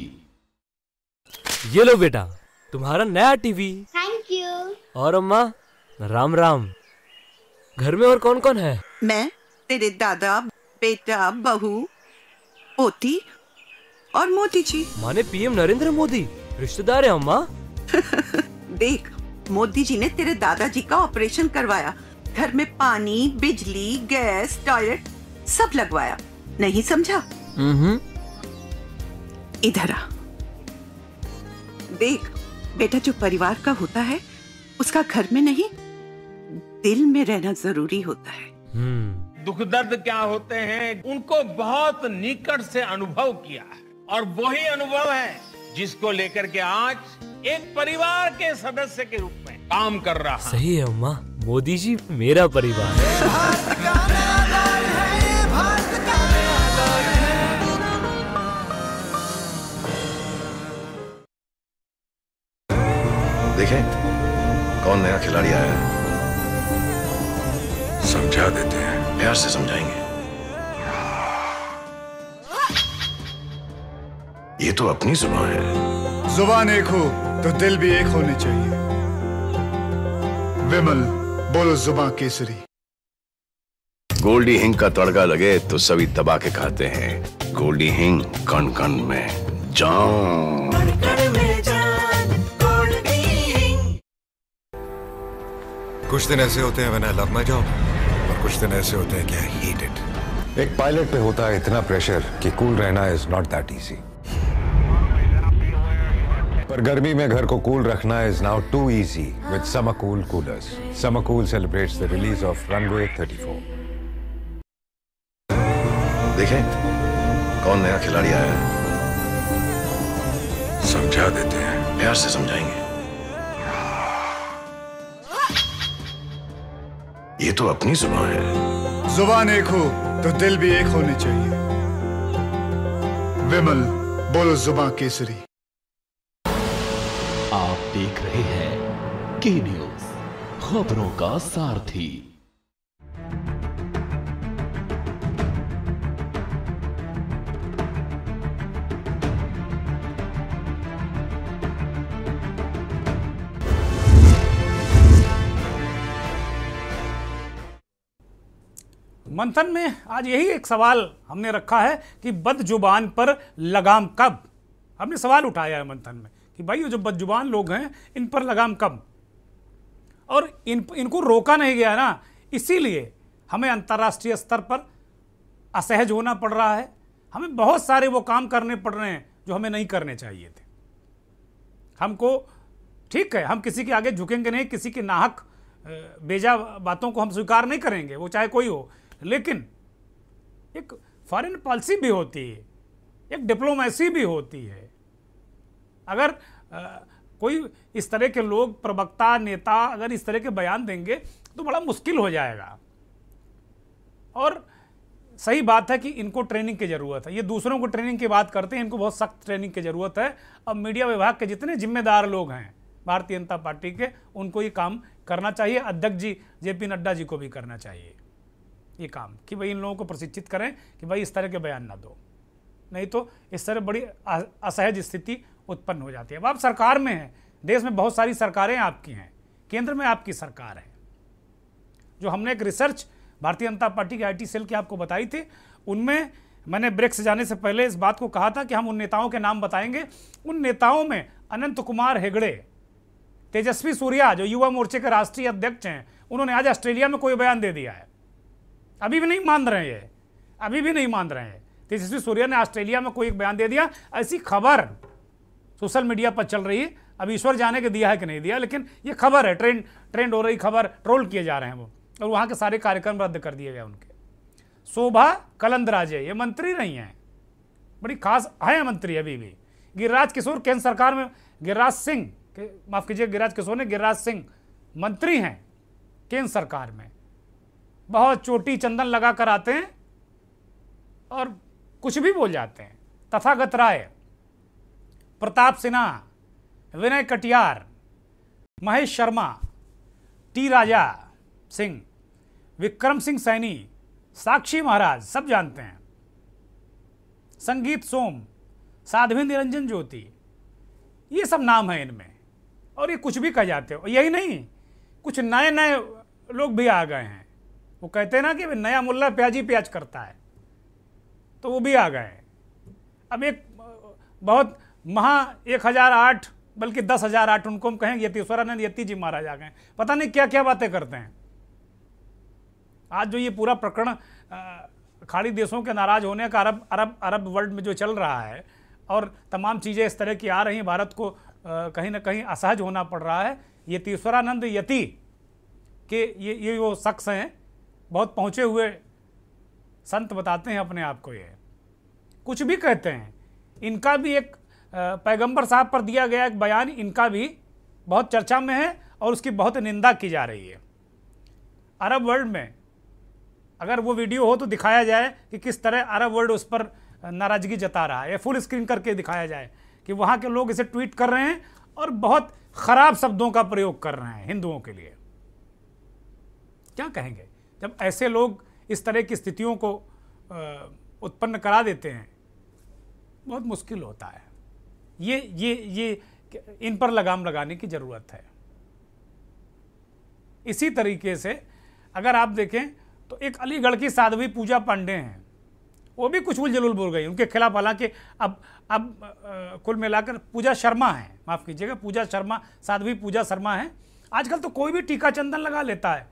ये लो बेटा, तुम्हारा नया टीवी। Thank you. और अम्मा, राम राम। घर में और कौन कौन है? मैं, तेरे दादा, बेटा, बहू, पोती और मोदी जी। माने पीएम नरेंद्र मोदी रिश्तेदार है अम्मा। देख, मोदी जी ने तेरे दादाजी का ऑपरेशन करवाया, घर में पानी, बिजली, गैस, टॉयलेट सब लगवाया। नहीं समझा? इधर आ। देख बेटा, जो परिवार का होता है उसका घर में नहीं दिल में रहना जरूरी होता है। दुख दर्द क्या होते हैं उनको बहुत निकट से अनुभव किया है, और वही अनुभव है जिसको लेकर के आज एक परिवार के सदस्य के रूप में काम कर रहा है। सही है अम्मा, मोदी जी मेरा परिवार है। देखें कौन नया खिलाड़ी आया है, समझा देते हैं, प्यार से समझाएंगे। ये तो अपनी जुबान है। जुबान एक हो तो दिल भी एक होने चाहिए। विमल, बोलो जुबान केसरी। गोल्डी हिंग का तड़का लगे तो सभी दबा के खाते हैं। गोल्डी हिंग, कण कण में जान। कुछ दिन ऐसे होते हैं when I love my job, और कुछ दिन ऐसे होते हैं कि I hate it. एक पायलट पे होता है इतना प्रेशर कि कूल रहना इज नॉट दैट इजी। पर गर्मी में घर को कूल रखना is now too easy with Summer Cool coolers. Summer Cool celebrates the release of Runway 34। देखें कौन नया खिलाड़ी आया है, समझा देते हैं। प्यार से समझाएंगे। ये तो अपनी जुबान है। जुबान एक हो तो दिल भी एक होने चाहिए। विमल बोलो जुबान केसरी। आप देख रहे हैं के न्यूज, खबरों का सारथी। मंथन में आज यही एक सवाल हमने रखा है कि बदजुबान पर लगाम कब। हमने सवाल उठाया है मंथन में कि भाई ये जो बदजुबान लोग हैं इन पर लगाम कब, और इनको रोका नहीं गया ना, इसीलिए हमें अंतर्राष्ट्रीय स्तर पर असहज होना पड़ रहा है। हमें बहुत सारे वो काम करने पड़ रहे हैं जो हमें नहीं करने चाहिए थे। हमको ठीक है, हम किसी के आगे झुकेंगे नहीं, किसी की नाहक बेजा बातों को हम स्वीकार नहीं करेंगे, वो चाहे कोई हो, लेकिन एक फॉरेन पॉलिसी भी होती है, एक डिप्लोमेसी भी होती है। अगर कोई इस तरह के लोग, प्रवक्ता, नेता अगर इस तरह के बयान देंगे तो बड़ा मुश्किल हो जाएगा। और सही बात है कि इनको ट्रेनिंग की ज़रूरत है। ये दूसरों को ट्रेनिंग की बात करते हैं, इनको बहुत सख्त ट्रेनिंग की ज़रूरत है। अब मीडिया विभाग के जितने जिम्मेदार लोग हैं भारतीय जनता पार्टी के, उनको ये काम करना चाहिए। अध्यक्ष जी जेपी नड्डा जी को भी करना चाहिए ये काम कि भाई इन लोगों को प्रशिक्षित करें कि भाई इस तरह के बयान ना दो, नहीं तो इस तरह बड़ी असहज स्थिति उत्पन्न हो जाती है। अब आप सरकार में हैं, देश में बहुत सारी सरकारें आपकी हैं, केंद्र में आपकी सरकार है। जो हमने एक रिसर्च भारतीय जनता पार्टी के IT सेल की आपको बताई थी, उनमें मैंने ब्रेक से जाने से पहले इस बात को कहा था कि हम उन नेताओं के नाम बताएंगे। उन नेताओं में अनंत कुमार हेगड़े, तेजस्वी सूर्या जो युवा मोर्चे के राष्ट्रीय अध्यक्ष हैं, उन्होंने आज ऑस्ट्रेलिया में कोई बयान दे दिया है। अभी भी नहीं मान रहे हैं, अभी भी नहीं मान रहे हैं। तेजस्वी सूर्या ने ऑस्ट्रेलिया में कोई एक बयान दे दिया। ऐसी खबर सोशल मीडिया पर चल रही है, अब ईश्वर जाने के दिया है कि नहीं दिया, लेकिन ये खबर है, ट्रेंड हो रही खबर, ट्रोल किए जा रहे हैं वो, और वहाँ के सारे कार्यक्रम रद्द कर दिए गए उनके। शोभा कलंदराजे ये मंत्री नहीं हैं, बड़ी खास है मंत्री अभी भी। गिरिराज किशोर केंद्र सरकार में, गिरिराज सिंह, माफ कीजिए, गिरिराज किशोर ने, गिरिराज सिंह मंत्री हैं केंद्र सरकार में, बहुत चोटी चंदन लगा कर आते हैं और कुछ भी बोल जाते हैं। तथागत राय, प्रताप सिन्हा, विनय कटियार, महेश शर्मा, टी राजा सिंह, विक्रम सिंह सैनी, साक्षी महाराज, सब जानते हैं। संगीत सोम, साध्वी निरंजन ज्योति, ये सब नाम है इनमें, और ये कुछ भी कह जाते हो। यही नहीं, कुछ नए नए लोग भी आ गए हैं। वो कहते हैं ना कि नया मुल्ला प्याजी प्याज करता है, तो वो भी आ गए। अब एक बहुत 1008 बल्कि 10,008 उनको हम कहेंगे, यतीश्वरानंद यति जी महाराज आ गए। पता नहीं क्या क्या बातें करते हैं। आज जो ये पूरा प्रकरण खाड़ी देशों के नाराज होने का अरब वर्ल्ड में जो चल रहा है, और तमाम चीज़ें इस तरह की आ रही हैं, भारत को कहीं ना कहीं असहज होना पड़ रहा है। यतीश्वरानंद यति के ये वो शख्स हैं, बहुत पहुँचे हुए संत बताते हैं अपने आप को, ये कुछ भी कहते हैं। इनका भी एक पैगंबर साहब पर दिया गया एक बयान, इनका भी बहुत चर्चा में है और उसकी बहुत निंदा की जा रही है। अरब वर्ल्ड में अगर वो वीडियो हो तो दिखाया जाए कि किस तरह अरब वर्ल्ड उस पर नाराजगी जता रहा है, या फुल स्क्रीन करके दिखाया जाए कि वहाँ के लोग इसे ट्वीट कर रहे हैं और बहुत ख़राब शब्दों का प्रयोग कर रहे हैं हिंदुओं के लिए। क्या कहेंगे जब ऐसे लोग इस तरह की स्थितियों को उत्पन्न करा देते हैं? बहुत मुश्किल होता है। ये इन पर लगाम लगाने की ज़रूरत है। इसी तरीके से अगर आप देखें तो एक अलीगढ़ की साध्वी पूजा पांडे हैं, वो भी कुछ उल-जलूल बोल गई उनके खिलाफ। हालांकि अब कुल मिलाकर पूजा शर्मा है, माफ़ कीजिएगा, पूजा शर्मा, साध्वी पूजा शर्मा है। आजकल तो कोई भी टीका चंदन लगा लेता है,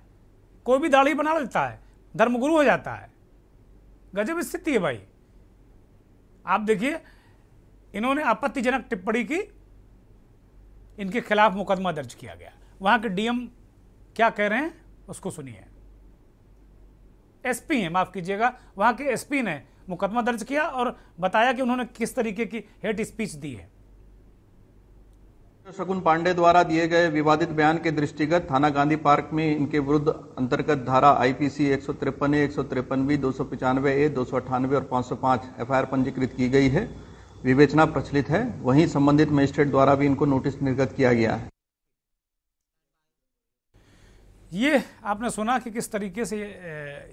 कोई भी दाढ़ी बना लेता है, धर्मगुरु हो जाता है। गजब स्थिति है भाई। आप देखिए, इन्होंने आपत्तिजनक टिप्पणी की, इनके खिलाफ मुकदमा दर्ज किया गया। वहां के डीएम क्या कह रहे हैं उसको सुनिए। एसपी हैं, माफ कीजिएगा, वहां के एसपी ने मुकदमा दर्ज किया और बताया कि उन्होंने किस तरीके की हेट स्पीच दी है। शगुन पांडे द्वारा दिए गए विवादित बयान के दृष्टिगत थाना गांधी पार्क में इनके विरुद्ध अंतर्गत धारा आईपीसी 153A, 153B, 295A, 298 और 505 एफआईआर पंजीकृत की गई है। विवेचना प्रचलित है। वहीं संबंधित मजिस्ट्रेट द्वारा भी इनको नोटिस निर्गत किया गया है। ये आपने सुना कि किस तरीके से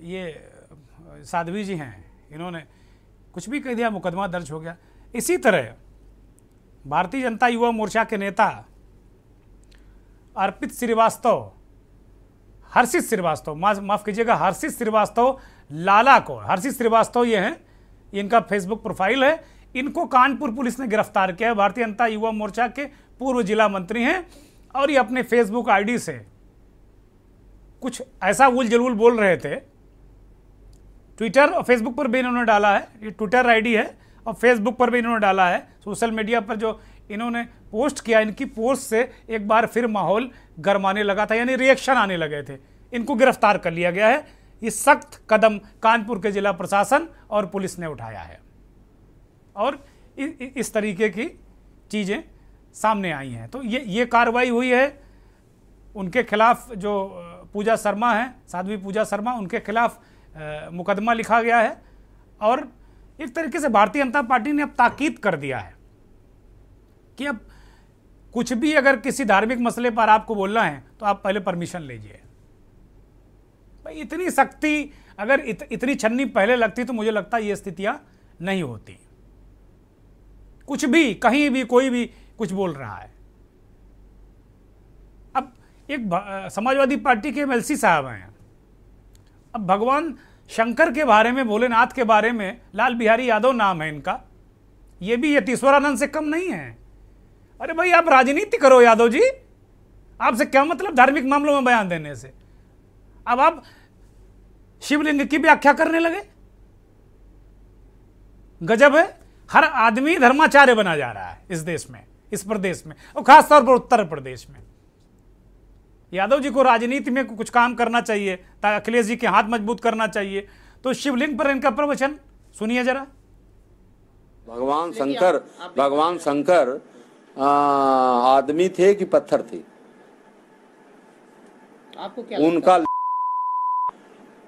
ये साध्वी जी हैं, इन्होंने कुछ भी कह दिया, मुकदमा दर्ज हो गया। इसी तरह भारतीय जनता युवा मोर्चा के नेता अर्पित श्रीवास्तव, हर्षित श्रीवास्तव, माफ कीजिएगा, हर्षित श्रीवास्तव लाला को, हर्षित श्रीवास्तव ये हैं, इनका फेसबुक प्रोफाइल है। इनको कानपुर पुलिस ने गिरफ्तार किया है। भारतीय जनता युवा मोर्चा के पूर्व जिला मंत्री हैं और ये अपने फेसबुक आईडी से कुछ ऐसा उल जलूल बोल रहे थे। ट्विटर और फेसबुक पर भी इन्होंने डाला है, ये ट्विटर आईडी है और फेसबुक पर भी इन्होंने डाला है। सोशल मीडिया पर जो इन्होंने पोस्ट किया, इनकी पोस्ट से एक बार फिर माहौल गरमाने लगा था, यानी रिएक्शन आने लगे थे। इनको गिरफ्तार कर लिया गया है। ये सख्त कदम कानपुर के जिला प्रशासन और पुलिस ने उठाया है और इस तरीके की चीज़ें सामने आई हैं। तो ये कार्रवाई हुई है। उनके खिलाफ जो पूजा शर्मा है, साध्वी पूजा शर्मा, उनके खिलाफ मुकदमा लिखा गया है और एक तरीके से भारतीय जनता पार्टी ने अब ताकीद कर दिया है कि अब कुछ भी अगर किसी धार्मिक मसले पर आपको बोलना है तो आप पहले परमिशन लीजिए। भाई इतनी सख्ती, अगर इतनी छन्नी पहले लगती तो मुझे लगता है ये स्थितियां नहीं होती। कुछ भी, कहीं भी, कोई भी कुछ बोल रहा है। अब एक समाजवादी पार्टी के एमएलसी साहब हैं, अब भगवान शंकर के बारे में, भोलेनाथ के बारे में, लाल बिहारी यादव नाम है इनका, ये भी यतीश्वरानंद से कम नहीं है। अरे भाई आप राजनीति करो यादव जी, आपसे क्या मतलब धार्मिक मामलों में बयान देने से। अब आप शिवलिंग की व्याख्या करने लगे। गजब है, हर आदमी धर्माचार्य बना जा रहा है इस देश में, इस प्रदेश में, और खासतौर पर उत्तर प्रदेश में। यादव जी को राजनीति में कुछ काम करना चाहिए, अखिलेश जी के हाथ मजबूत करना चाहिए। तो शिवलिंग पर इनका प्रवचन सुनिए जरा। भगवान शंकर आदमी थे कि पत्थर थे? आपको क्या उनका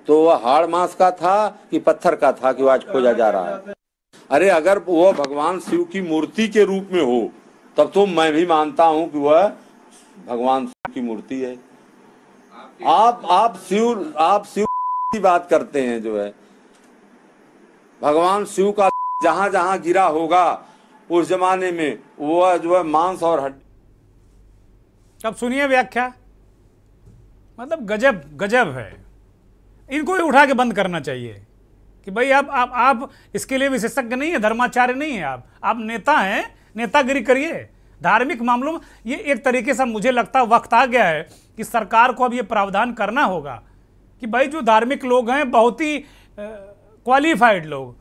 तो वह हाड़ मांस का था कि पत्थर का था कि आज खोजा जा रहा है? अरे अगर वो भगवान शिव की मूर्ति के रूप में हो तब तो मैं भी मानता हूं कि वह भगवान शिव की मूर्ति है। आप शिव की बात करते हैं, जो है भगवान शिव का जहां जहां गिरा होगा उस जमाने में वो जो है मांस और हड्डी। अब सुनिए व्याख्या, मतलब गजब गजब है। इनको ही उठा के बंद करना चाहिए कि भाई आप इसके लिए विशेषज्ञ नहीं है, धर्माचार्य नहीं है, आप नेता हैं, नेतागिरी करिए। धार्मिक मामलों में ये एक तरीके से मुझे लगता है वक्त आ गया है कि सरकार को अब ये प्रावधान करना होगा कि भाई जो धार्मिक लोग हैं, बहुत ही क्वालिफाइड लोग,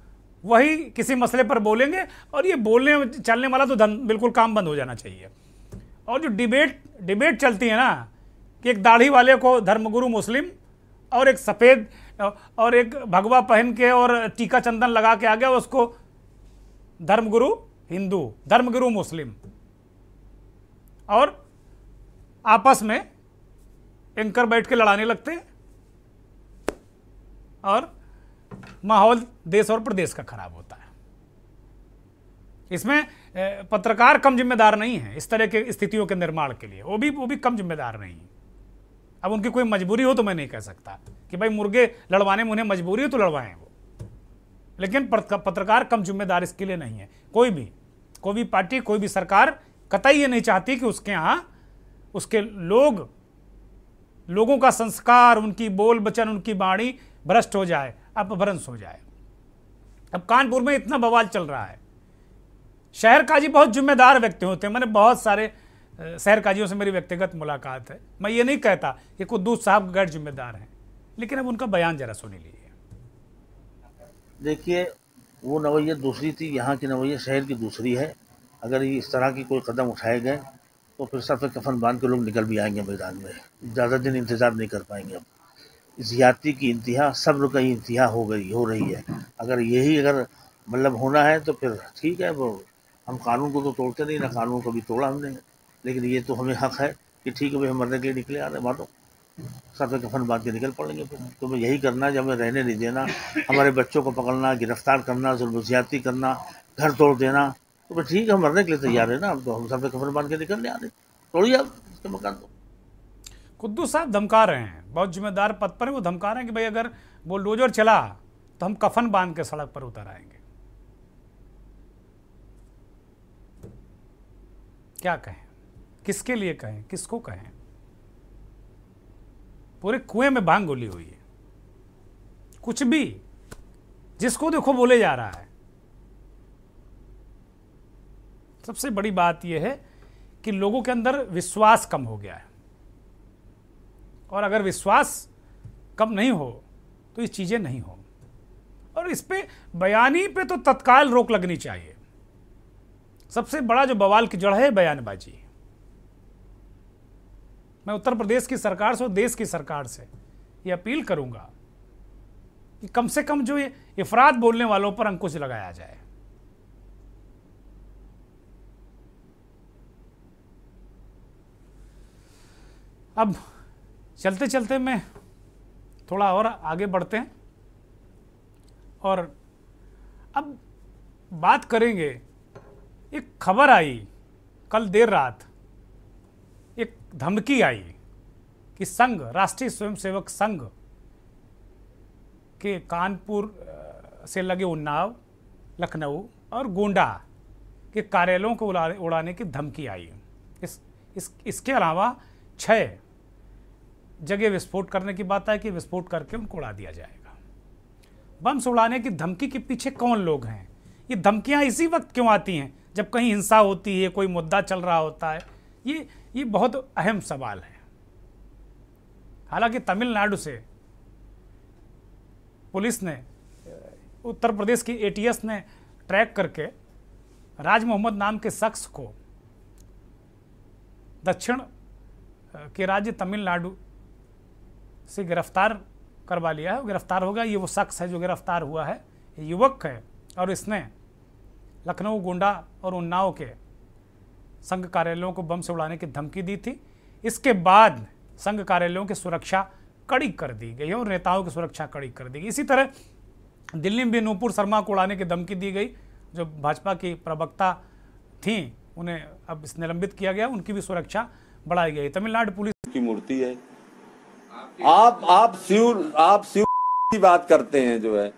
वही किसी मसले पर बोलेंगे और ये बोलने चलने वाला तो बिल्कुल काम बंद हो जाना चाहिए। और जो डिबेट चलती है ना कि एक दाढ़ी वाले को धर्मगुरु मुस्लिम और एक सफ़ेद और एक भगवा पहन के और टीका चंदन लगा के आ गया, उसको धर्मगुरु हिंदू, धर्मगुरु मुस्लिम, और आपस में एंकर बैठ के लड़ाने लगते हैं और माहौल देश और प्रदेश का खराब होता है। इसमें पत्रकार कम जिम्मेदार नहीं है इस तरह के स्थितियों के निर्माण के लिए, वो भी कम जिम्मेदार नहीं है। अब उनकी कोई मजबूरी हो तो मैं नहीं कह सकता कि भाई मुर्गे लड़वाने में उन्हें मजबूरी हो तो लड़वाएं वो, लेकिन पत्रकार कम जिम्मेदार इसके लिए नहीं है। कोई भी पार्टी, कोई भी सरकार कतई ये नहीं चाहती कि उसके यहाँ उसके लोगों का संस्कार, उनकी बोल वचन, उनकी वाणी भ्रष्ट हो जाए, अपभ्रंश हो जाए। अब कानपुर में इतना बवाल चल रहा है। शहर काजी बहुत जिम्मेदार व्यक्ति होते हैं, मैंने बहुत सारे शहर काजियों से मेरी व्यक्तिगत मुलाकात है। मैं ये नहीं कहता कि कुद्दूस साहब गैर जिम्मेदार हैं, लेकिन अब उनका बयान जरा सुन लीजिए। देखिए, वो नवैया दूसरी थी, यहाँ की नवैया शहर की दूसरी है। अगर ये इस तरह की कोई कदम उठाए गए तो फिर सर पे कफन बांध के लोग निकल भी आएंगे मैदान में, ज़्यादा दिन इंतज़ार नहीं कर पाएंगे। अब ज़्यादती की इंतहा, सब्र का इंतहा हो रही है। अगर मतलब होना है तो फिर ठीक है, वो हम कानून को तो तोड़ते नहीं ना, कानून को भी तोड़ा हमने, लेकिन ये तो हमें हक है कि ठीक है भाई, हम मरने के लिए निकले आ रहे मानो, सर पे कफन बांध के निकल पड़ेंगे। फिर तो मैं यही करना, जब हमें रहने नहीं देना, हमारे बच्चों को पकड़ना, गिरफ्तार करना, जुल्म ज़्यादती करना, घर तोड़ देना, तो फिर ठीक है, हम मरने के लिए तैयार है ना, हम तो हम सर पे कफन बांध के निकलने आ रहे, तोड़िए आप इसके मकान को। कुद्दूस साहब धमका रहे हैं, बहुत जिम्मेदार पद पर है, वो धमका रहे हैं कि भाई अगर बुलडोजर चला तो हम कफन बांध के सड़क पर उतर आएंगे। क्या कहें, किसके लिए कहें, किसको कहें? पूरे कुएं में भांग घुली हुई है, कुछ भी जिसको देखो बोले जा रहा है। सबसे बड़ी बात यह है कि लोगों के अंदर विश्वास कम हो गया है, और अगर विश्वास कम नहीं हो तो ये चीजें नहीं हो, और इस पे बयानी पे तो तत्काल रोक लगनी चाहिए। सबसे बड़ा जो बवाल की जड़ है बयानबाजी। मैं उत्तर प्रदेश की सरकार से और देश की सरकार से ये अपील करूंगा कि कम से कम जो ये इफरात बोलने वालों पर अंकुश लगाया जाए। अब चलते चलते मैं थोड़ा और आगे बढ़ते हैं और अब बात करेंगे। एक खबर आई कल देर रात, एक धमकी आई कि संघ, राष्ट्रीय स्वयंसेवक संघ के कानपुर से लगे उन्नाव, लखनऊ और गोंडा के कार्यालयों को उड़ाने की धमकी आई। इसके अलावा 6 जगह विस्फोट करने की बात है कि विस्फोट करके उनको उड़ा दिया जाएगा। बम से उड़ाने की धमकी के पीछे कौन लोग हैं? ये धमकियां इसी वक्त क्यों आती हैं जब कहीं हिंसा होती है, कोई मुद्दा चल रहा होता है? ये बहुत अहम सवाल है। हालांकि तमिलनाडु से पुलिस ने, उत्तर प्रदेश की एटीएस ने ट्रैक करके राज मोहम्मद नाम के शख्स को दक्षिण के राज्य तमिलनाडु से गिरफ्तार करवा लिया है। गिरफ्तार होगा, ये वो शख्स है जो गिरफ्तार हुआ है, युवक है, और इसने लखनऊ, गोंडा और उन्नाव के संघ कार्यालयों को बम से उड़ाने की धमकी दी थी। इसके बाद संघ कार्यालयों की सुरक्षा कड़ी कर दी गई है और नेताओं की सुरक्षा कड़ी कर दी गई। इसी तरह दिल्ली में भी नूपुर शर्मा को उड़ाने की धमकी दी गई, जो भाजपा की प्रवक्ता थीं, उन्हें अब निलंबित किया गया, उनकी भी सुरक्षा बढ़ाई गई। तमिलनाडु पुलिस की मूर्ति है। आप शिव की बात करते हैं, जो है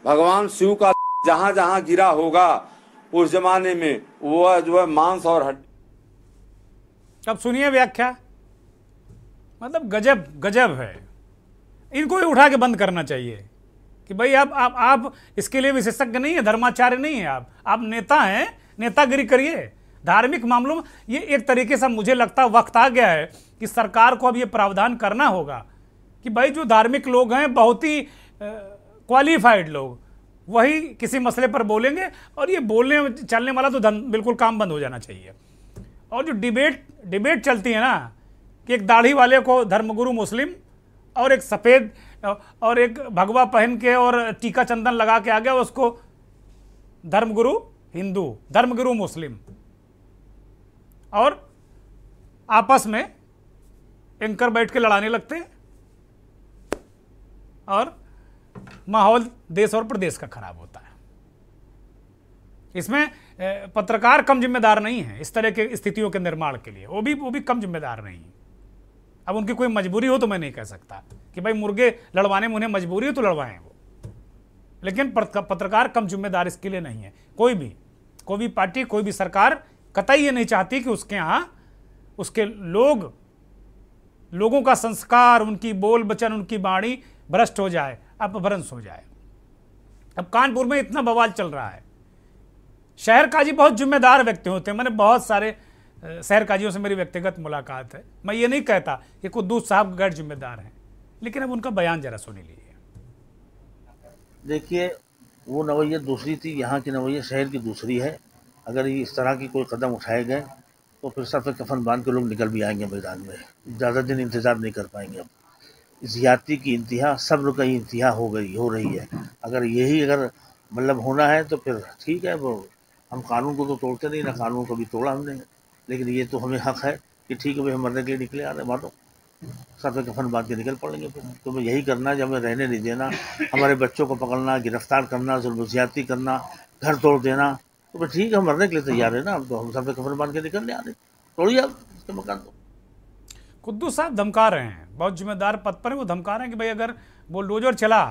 भगवान शिव का जहां जहां गिरा होगा उस जमाने में वो जो है मांस और हड्डी। अब सुनिए व्याख्या, मतलब गजब गजब है। इनको ही उठा के बंद करना चाहिए कि भाई आप इसके लिए विशेषज्ञ नहीं है, धर्माचार्य नहीं है, आप नेता हैं, नेतागिरी करिए। धार्मिक मामलों में ये एक तरीके से मुझे लगता वक्त आ गया है कि सरकार को अब ये प्रावधान करना होगा कि भाई जो धार्मिक लोग हैं, बहुत ही क्वालिफाइड लोग, वही किसी मसले पर बोलेंगे, और ये बोलने चलने वाला तो बिल्कुल काम बंद हो जाना चाहिए। और जो डिबेट चलती है ना कि एक दाढ़ी वाले को धर्मगुरु मुस्लिम और एक सफ़ेद और एक भगवा पहन के और टीका चंदन लगा के आ गया, उसको धर्मगुरु हिंदू, धर्मगुरु मुस्लिम, और आपस में एंकर बैठ के लड़ाने लगते हैं और माहौल देश और प्रदेश का खराब होता है। इसमें पत्रकार कम जिम्मेदार नहीं है इस तरह के स्थितियों के निर्माण के लिए, वो भी कम जिम्मेदार नहीं है। अब उनकी कोई मजबूरी हो तो मैं नहीं कह सकता कि भाई मुर्गे लड़वाने में उन्हें मजबूरी हो तो लड़वाएं वो, लेकिन पत्रकार कम जिम्मेदार इसके लिए नहीं है। कोई भी पार्टी, कोई भी सरकार कतई ये नहीं चाहती कि उसके यहाँ उसके लोगों का संस्कार, उनकी बोल वचन, उनकी वाणी भ्रष्ट हो जाए, अपभ्रंश हो जाए। अब कानपुर में इतना बवाल चल रहा है। शहर काजी बहुत जिम्मेदार व्यक्ति होते हैं, मैंने बहुत सारे शहर काजियों से मेरी व्यक्तिगत मुलाकात है। मैं ये नहीं कहता कि कुद्दूस साहब गैर जिम्मेदार हैं, लेकिन अब उनका बयान जरा सुन लीजिए। देखिए, वो नवैया दूसरी थी, यहाँ की नवैया शहर की दूसरी है। अगर ये इस तरह की कोई कदम उठाए गए तो फिर सर पे कफन बांध के लोग निकल भी आएंगे मैदान में। ज़्यादा दिन इंतज़ार नहीं कर पाएंगे। अब ज़्यादती की इंतहा, सब्र का इंतहा हो रही है। अगर मतलब होना है तो फिर ठीक है, वो हम कानून को तो तोड़ते नहीं ना, कानून को भी तोड़ा हमने, लेकिन ये तो हमें हक है कि ठीक है भाई, हम मरने के लिए निकले आ रहे मानो, सर पे कफन बांध के निकल पड़ेंगे। फिर तो हमें यही करना है, जब हमें रहने नहीं देना, हमारे बच्चों को पकड़ना, गिरफ्तार करना, जुल्म ज़्यादती करना, घर तोड़ देना, तो फिर ठीक है, हम मरने के लिए तैयार है ना, हम तो हम सर पे कफन बांध के निकलने आ रहे। तोड़िए आप इसके मकान को। कुद्दूस साहब धमका रहे हैं, बहुत जिम्मेदार पद पर है, वो धमका रहे हैं कि भाई अगर बुलडोजर चला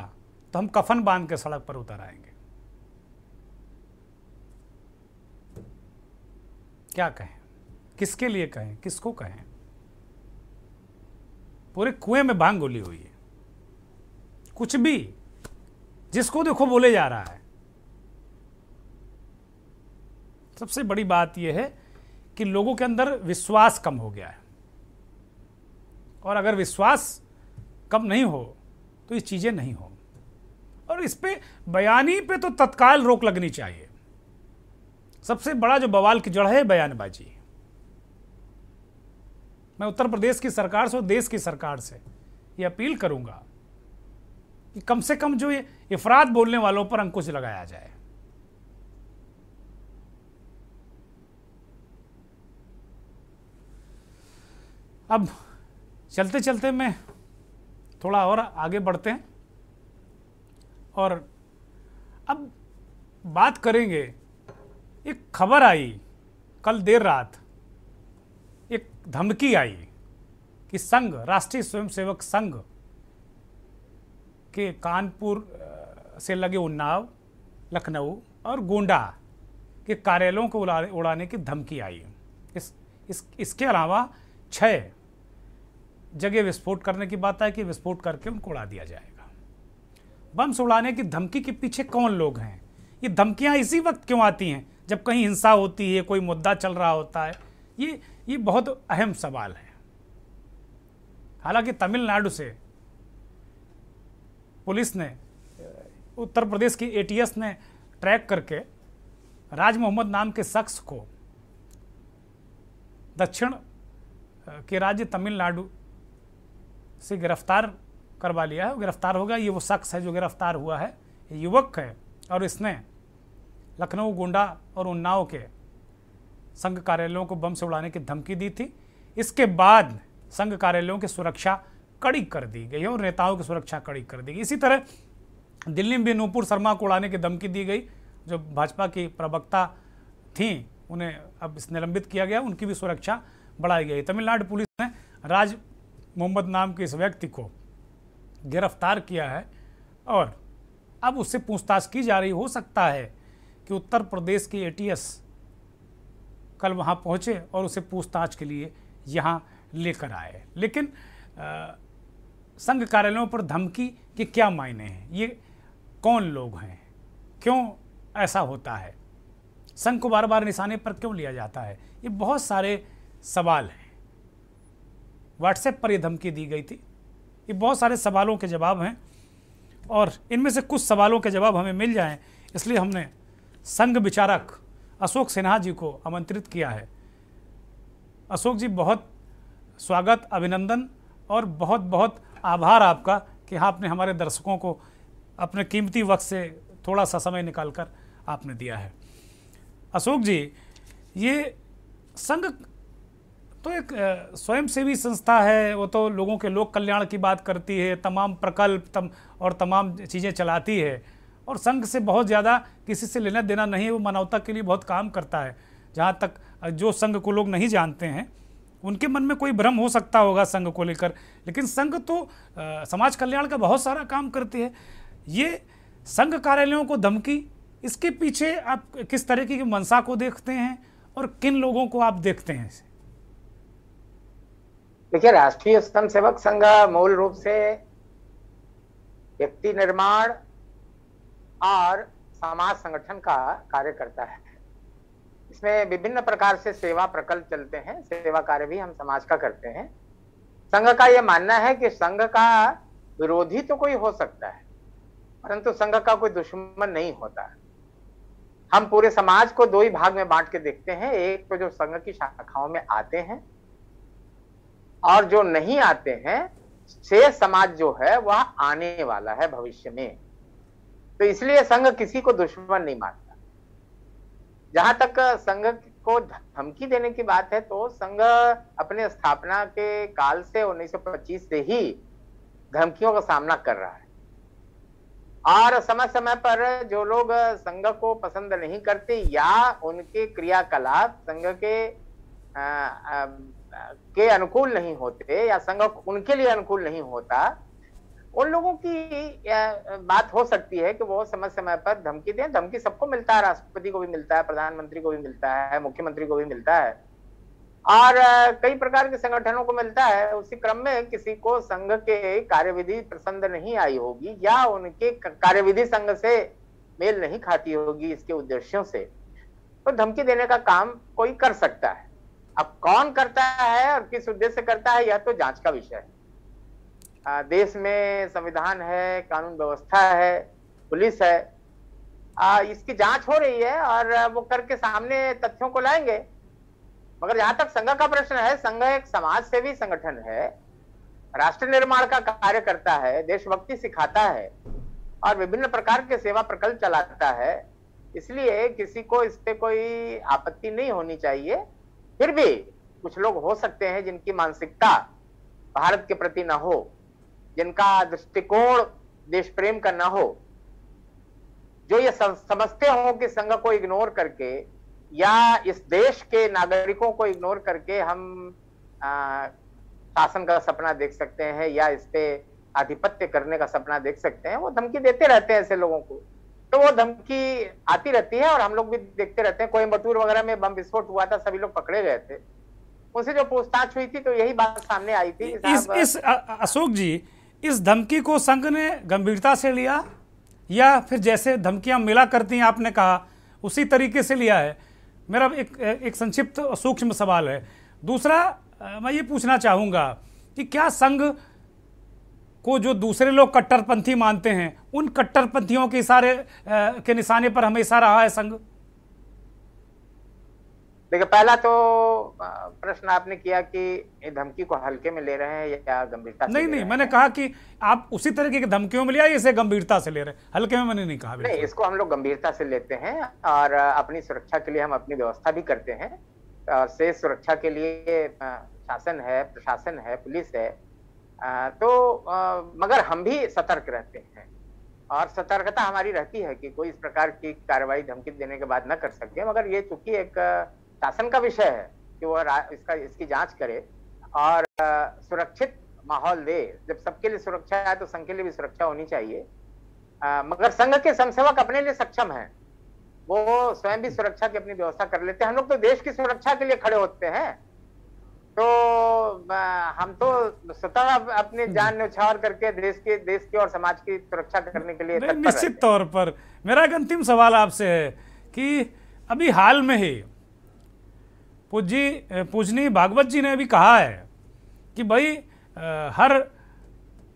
तो हम कफन बांध के सड़क पर उतर आएंगे। क्या कहें, किसके लिए कहें, किसको कहें? पूरे कुएं में भांग घुली हुई है, कुछ भी जिसको देखो बोले जा रहा है। सबसे बड़ी बात यह है कि लोगों के अंदर विश्वास कम हो गया है, और अगर विश्वास कम नहीं हो तो ये चीजें नहीं हो। और इस पे बयानी पे तो तत्काल रोक लगनी चाहिए। सबसे बड़ा जो बवाल की जड़ है बयानबाजी। मैं उत्तर प्रदेश की सरकार से और देश की सरकार से ये अपील करूंगा कि कम से कम जो ये इफरात बोलने वालों पर अंकुश लगाया जाए। अब चलते चलते मैं थोड़ा और आगे बढ़ते हैं और अब बात करेंगे। एक खबर आई कल देर रात, एक धमकी आई कि संघ, राष्ट्रीय स्वयंसेवक संघ के कानपुर से लगे उन्नाव, लखनऊ और गोंडा के कार्यालयों को उड़ाने की धमकी आई। इसके अलावा 6 जगह विस्फोट करने की बात है कि विस्फोट करके उनको उड़ा दिया जाएगा। बम से उड़ाने की धमकी के पीछे कौन लोग हैं? ये धमकियां इसी वक्त क्यों आती हैं जब कहीं हिंसा होती है, कोई मुद्दा चल रहा होता है? ये बहुत अहम सवाल है। हालांकि तमिलनाडु से पुलिस ने, उत्तर प्रदेश की एटीएस ने ट्रैक करके राज मोहम्मद नाम के शख्स को दक्षिण के राज्य तमिलनाडु से गिरफ्तार करवा लिया है। गिरफ्तार होगा, ये वो शख्स है जो गिरफ्तार हुआ है, युवक है, और इसने लखनऊ, गोंडा और उन्नाव के संघ कार्यालयों को बम से उड़ाने की धमकी दी थी। इसके बाद संघ कार्यालयों की सुरक्षा कड़ी कर दी गई है और नेताओं की सुरक्षा कड़ी कर दी गई। इसी तरह दिल्ली में भी नूपुर शर्मा को उड़ाने की धमकी दी गई, जो भाजपा की प्रवक्ता थीं, उन्हें अब निलंबित किया गया, उनकी भी सुरक्षा बढ़ाई गई। तमिलनाडु पुलिस ने राज मोहम्मद नाम के इस व्यक्ति को गिरफ्तार किया है और अब उससे पूछताछ की जा रही। हो सकता है कि उत्तर प्रदेश की एटीएस कल वहां पहुंचे और उसे पूछताछ के लिए यहां लेकर आए। लेकिन संघ कार्यालयों पर धमकी के क्या मायने हैं? ये कौन लोग हैं? क्यों ऐसा होता है? संघ को बार बार निशाने पर क्यों लिया जाता है? ये बहुत सारे सवाल हैं। व्हाट्सएप पर यह धमकी दी गई थी। ये बहुत सारे सवालों के जवाब हैं और इनमें से कुछ सवालों के जवाब हमें मिल जाएं, इसलिए हमने संघ विचारक अशोक सिन्हा जी को आमंत्रित किया है। अशोक जी, बहुत स्वागत, अभिनंदन और बहुत बहुत आभार आपका कि आपने हमारे दर्शकों को अपने कीमती वक्त से थोड़ा सा समय निकालकर आपने दिया है। अशोक जी, ये संघ तो एक स्वयंसेवी संस्था है, वो तो लोगों के लोक कल्याण की बात करती है, तमाम प्रकल्प और तमाम चीज़ें चलाती है, और संघ से बहुत ज़्यादा किसी से लेना देना नहीं है। वो मानवता के लिए बहुत काम करता है। जहाँ तक जो संघ को लोग नहीं जानते हैं उनके मन में कोई भ्रम हो सकता होगा संघ को लेकर, लेकिन संघ तो समाज कल्याण का बहुत सारा काम करती है। ये संघ कार्यालयों को धमकी, इसके पीछे आप किस तरीके की मंशा को देखते हैं और किन लोगों को आप देखते हैं? देखिए, राष्ट्रीय स्वयंसेवक संघ मूल रूप से व्यक्ति निर्माण और समाज संगठन का कार्य करता है। इसमें विभिन्न प्रकार से सेवा प्रकल्प चलते हैं, सेवा कार्य भी हम समाज का करते हैं। संघ का यह मानना है कि संघ का विरोधी तो कोई हो सकता है, परंतु संघ का कोई दुश्मन नहीं होता। हम पूरे समाज को दो ही भाग में बांट के देखते हैं, एक तो जो संघ की शाखाओं में आते हैं और जो नहीं आते हैं। शेष समाज जो है वह आने वाला है भविष्य में, तो इसलिए संघ किसी को दुश्मन नहीं मानता। जहां तक संघ को धमकी देने की बात है तो संघ अपने स्थापना के काल से 1925 से ही धमकियों का सामना कर रहा है और समय समय पर जो लोग संघ को पसंद नहीं करते या उनके क्रियाकलाप संघ के अनुकूल नहीं होते या संघ उनके लिए अनुकूल नहीं होता, उन लोगों की बात हो सकती है कि वो समय समय पर धमकी दें। धमकी सबको मिलता है, राष्ट्रपति को भी मिलता है, प्रधानमंत्री को भी मिलता है, मुख्यमंत्री को भी मिलता है और कई प्रकार के संगठनों को मिलता है। उसी क्रम में किसी को संघ के कार्यविधि पसंद नहीं आई होगी या उनके कार्यविधि संघ से मेल नहीं खाती होगी इसके उद्देश्यों से, तो धमकी देने का काम कोई कर सकता है। अब कौन करता है और किस उद्देश्य से करता है यह तो जांच का विषय है। देश में संविधान है, कानून व्यवस्था है, पुलिस है, इसकी जांच हो रही है और वो करके सामने तथ्यों को लाएंगे। मगर जहां तक संघ का प्रश्न है, संघ एक समाज सेवी संगठन है, राष्ट्र निर्माण का कार्य करता है, देशभक्ति सिखाता है और विभिन्न प्रकार के सेवा प्रकल्प चलाता है। इसलिए किसी को इस पे कोई आपत्ति नहीं होनी चाहिए। फिर भी कुछ लोग हो सकते हैं जिनकी मानसिकता भारत के प्रति ना हो, जिनका दृष्टिकोण देश प्रेम का ना हो, जो ये समझते हो कि संघ को इग्नोर करके या इस देश के नागरिकों को इग्नोर करके हम शासन का सपना देख सकते हैं या इस पे आधिपत्य करने का सपना देख सकते हैं, वो धमकी देते रहते हैं ऐसे लोगों को। तो वो धमकी आती रहती है और हम लोग भी देखते रहते हैं। कोयम्बटूर वगैरह में बम विस्फोट हुआ था, सभी लोग पकड़े गए थे, उनसे जो पूछताछ हुई थी तो यही बात सामने आई थी। अशोक जी, इस धमकी को संघ ने गंभीरता से लिया या फिर जैसे धमकियां मिला करती हैं आपने कहा उसी तरीके से लिया है? मेरा एक संक्षिप्त सूक्ष्म सवाल है। दूसरा, मैं ये पूछना चाहूंगा कि क्या संघ को जो दूसरे लोग कट्टरपंथी मानते हैं, उन कट्टरपंथियों के इशारे के निशाने पर हमेशा रहा है संघ? देखिए, पहला तो प्रश्न आपने किया कि धमकी को हल्के में ले रहे हैं या गंभीरता से? नहीं, मैंने कहा कि आप उसी तरीके की धमकियों में लिया, इसे गंभीरता से ले रहे हैं, हल्के में मैंने नहीं कहा। नहीं, इसको हम लोग गंभीरता से लेते हैं और अपनी सुरक्षा के लिए हम अपनी व्यवस्था भी करते हैं और से सुरक्षा के लिए शासन है, प्रशासन है, पुलिस है, तो मगर हम भी सतर्क रहते हैं और सतर्कता हमारी रहती है कि कोई इस प्रकार की कार्रवाई धमकी देने के बाद न कर सके। मगर ये चूंकि एक शासन का विषय है कि वो इसकी जांच करे और सुरक्षित माहौल दे। जब सबके लिए सुरक्षा है तो संघ के लिए भी सुरक्षा होनी चाहिए। मगर संघ के स्वयंसेवक अपने लिए सक्षम हैं, वो स्वयं भी सुरक्षा की अपनी व्यवस्था कर लेते हैं। हम लोग तो देश की सुरक्षा के लिए खड़े होते हैं, तो हम तो स्वतः अपनी जान न्यौछावर करके देश की और समाज की सुरक्षा करने के लिए तत्पर रहते हैं। निश्चित तौर पर मेरा एक अंतिम सवाल आपसे है कि अभी हाल में ही पूजनीय भागवत जी ने भी कहा है कि भाई हर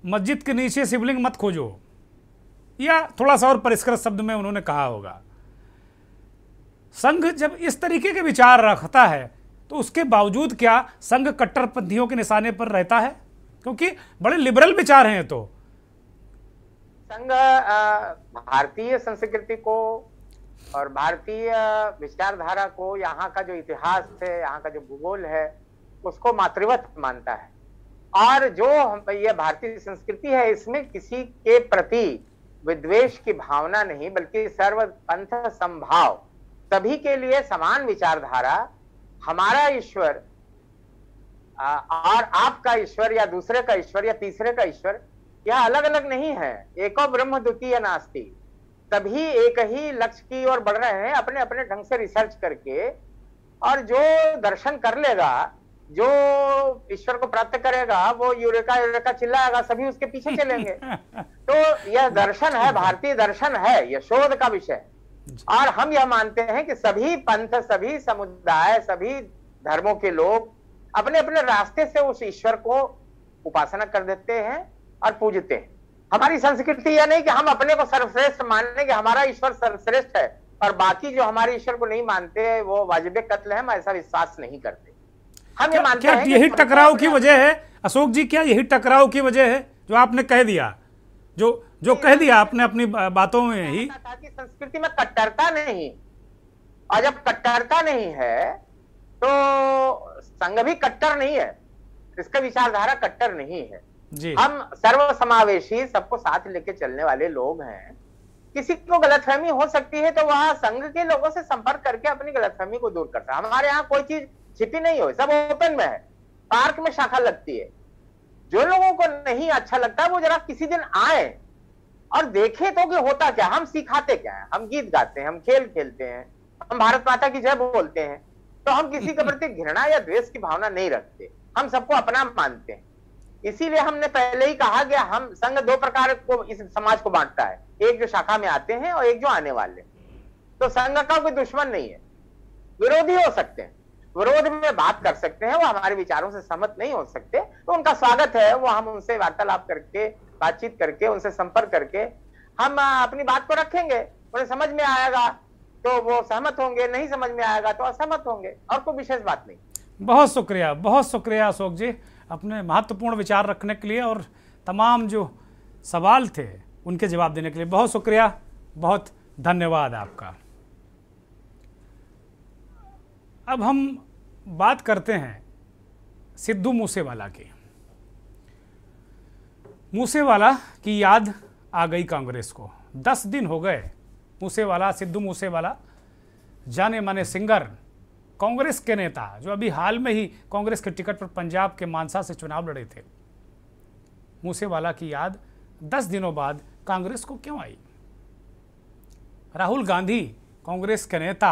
मस्जिद के नीचे शिवलिंग मत खोजो, या थोड़ा सा और परिष्कृत शब्द में उन्होंने कहा होगा। संघ जब इस तरीके के विचार रखता है तो उसके बावजूद क्या संघ कट्टरपंथियों के निशाने पर रहता है? क्योंकि बड़े लिबरल विचार हैं। तो संघ भारतीय संस्कृति को और भारतीय विचारधारा को, यहाँ का जो इतिहास है, यहाँ का जो भूगोल है, उसको मातृवत मानता है। और जो ये भारतीय संस्कृति है, इसमें किसी के प्रति विद्वेष की भावना नहीं, बल्कि सर्वपंथ समभाव, सभी के लिए समान विचारधारा। हमारा ईश्वर और आपका ईश्वर या दूसरे का ईश्वर या तीसरे का ईश्वर, यह अलग अलग नहीं है। एको ब्रह्म द्वितीय नास्ति, सभी एक ही लक्ष्य की ओर बढ़ रहे हैं अपने अपने ढंग से रिसर्च करके। और जो दर्शन कर लेगा, जो ईश्वर को प्राप्त करेगा, वो यूरेका यूरेका चिल्लाएगा, सभी उसके पीछे चलेंगे। तो यह दर्शन है, भारतीय दर्शन है, यह शोध का विषय। और हम यह मानते हैं कि सभी पंथ, सभी समुदाय, सभी धर्मों के लोग अपने अपने रास्ते से उस ईश्वर को उपासना कर देते हैं और पूजते हैं। हमारी संस्कृति यह नहीं कि हम अपने को सर्वश्रेष्ठ मानने कि हमारा ईश्वर सर्वश्रेष्ठ है और बाकी जो हमारे ईश्वर को नहीं मानते वो वाजिब कत्ल है, हम ऐसा विश्वास नहीं करते। हम ये मानते हैं यही टकराव की वजह है अशोक जी? क्या यही टकराव की वजह है जो आपने कह दिया, जो कह दिया आपने अपनी बातों में ही कि संस्कृति में कट्टरता नहीं, और जब कट्टरता नहीं है तो संघ भी कट्टर नहीं है, इसका विचारधारा कट्टर नहीं है जी। हम सर्वसमावेशी सबको साथ लेके चलने वाले लोग हैं। किसी को गलतफहमी हो सकती है तो वह संघ के लोगों से संपर्क करके अपनी गलतफहमी को दूर करता है। हमारे यहाँ कोई चीज छिपी नहीं हो, सब ओपन में है। पार्क में शाखा लगती है, जो लोगों को नहीं अच्छा लगता है वो जरा किसी दिन आए और देखे तो कि होता क्या, हम सिखाते क्या है। हम गीत गाते हैं, हम खेल खेलते हैं, हम भारत माता की जय बोलते हैं, तो हम किसी के प्रति घृणा या द्वेष की भावना नहीं रखते, हम सबको अपना मानते हैं। इसीलिए हमने पहले ही कहा कि हम संघ दो प्रकार को इस समाज को बांटता है, एक जो शाखा में आते हैं और एक जो आने वाले। तो संघ का कोई दुश्मन नहीं है, विरोधी हो सकते हैं, विरोध में बात कर सकते हैं, वो हमारे विचारों से सहमत नहीं हो सकते तो उनका स्वागत है, वो हम उनसे वार्तालाप करके, बातचीत करके, उनसे संपर्क करके हम अपनी बात को रखेंगे। उन्हें समझ में आएगा तो वो सहमत होंगे, नहीं समझ में आएगा तो असहमत होंगे, और कोई विशेष बात नहीं। बहुत शुक्रिया अशोक जी अपने महत्वपूर्ण विचार रखने के लिए और तमाम जो सवाल थे उनके जवाब देने के लिए बहुत शुक्रिया, बहुत धन्यवाद आपका। अब हम बात करते हैं सिद्धू मूसेवाला की। मूसेवाला की याद आ गई कांग्रेस को। 10 दिन हो गए मूसेवाला, सिद्धू मूसेवाला, जाने माने सिंगर, कांग्रेस के नेता जो अभी हाल में ही कांग्रेस के टिकट पर पंजाब के मानसा से चुनाव लड़े थे। मूसेवाला की याद 10 दिनों बाद कांग्रेस को क्यों आई? राहुल गांधी कांग्रेस के नेता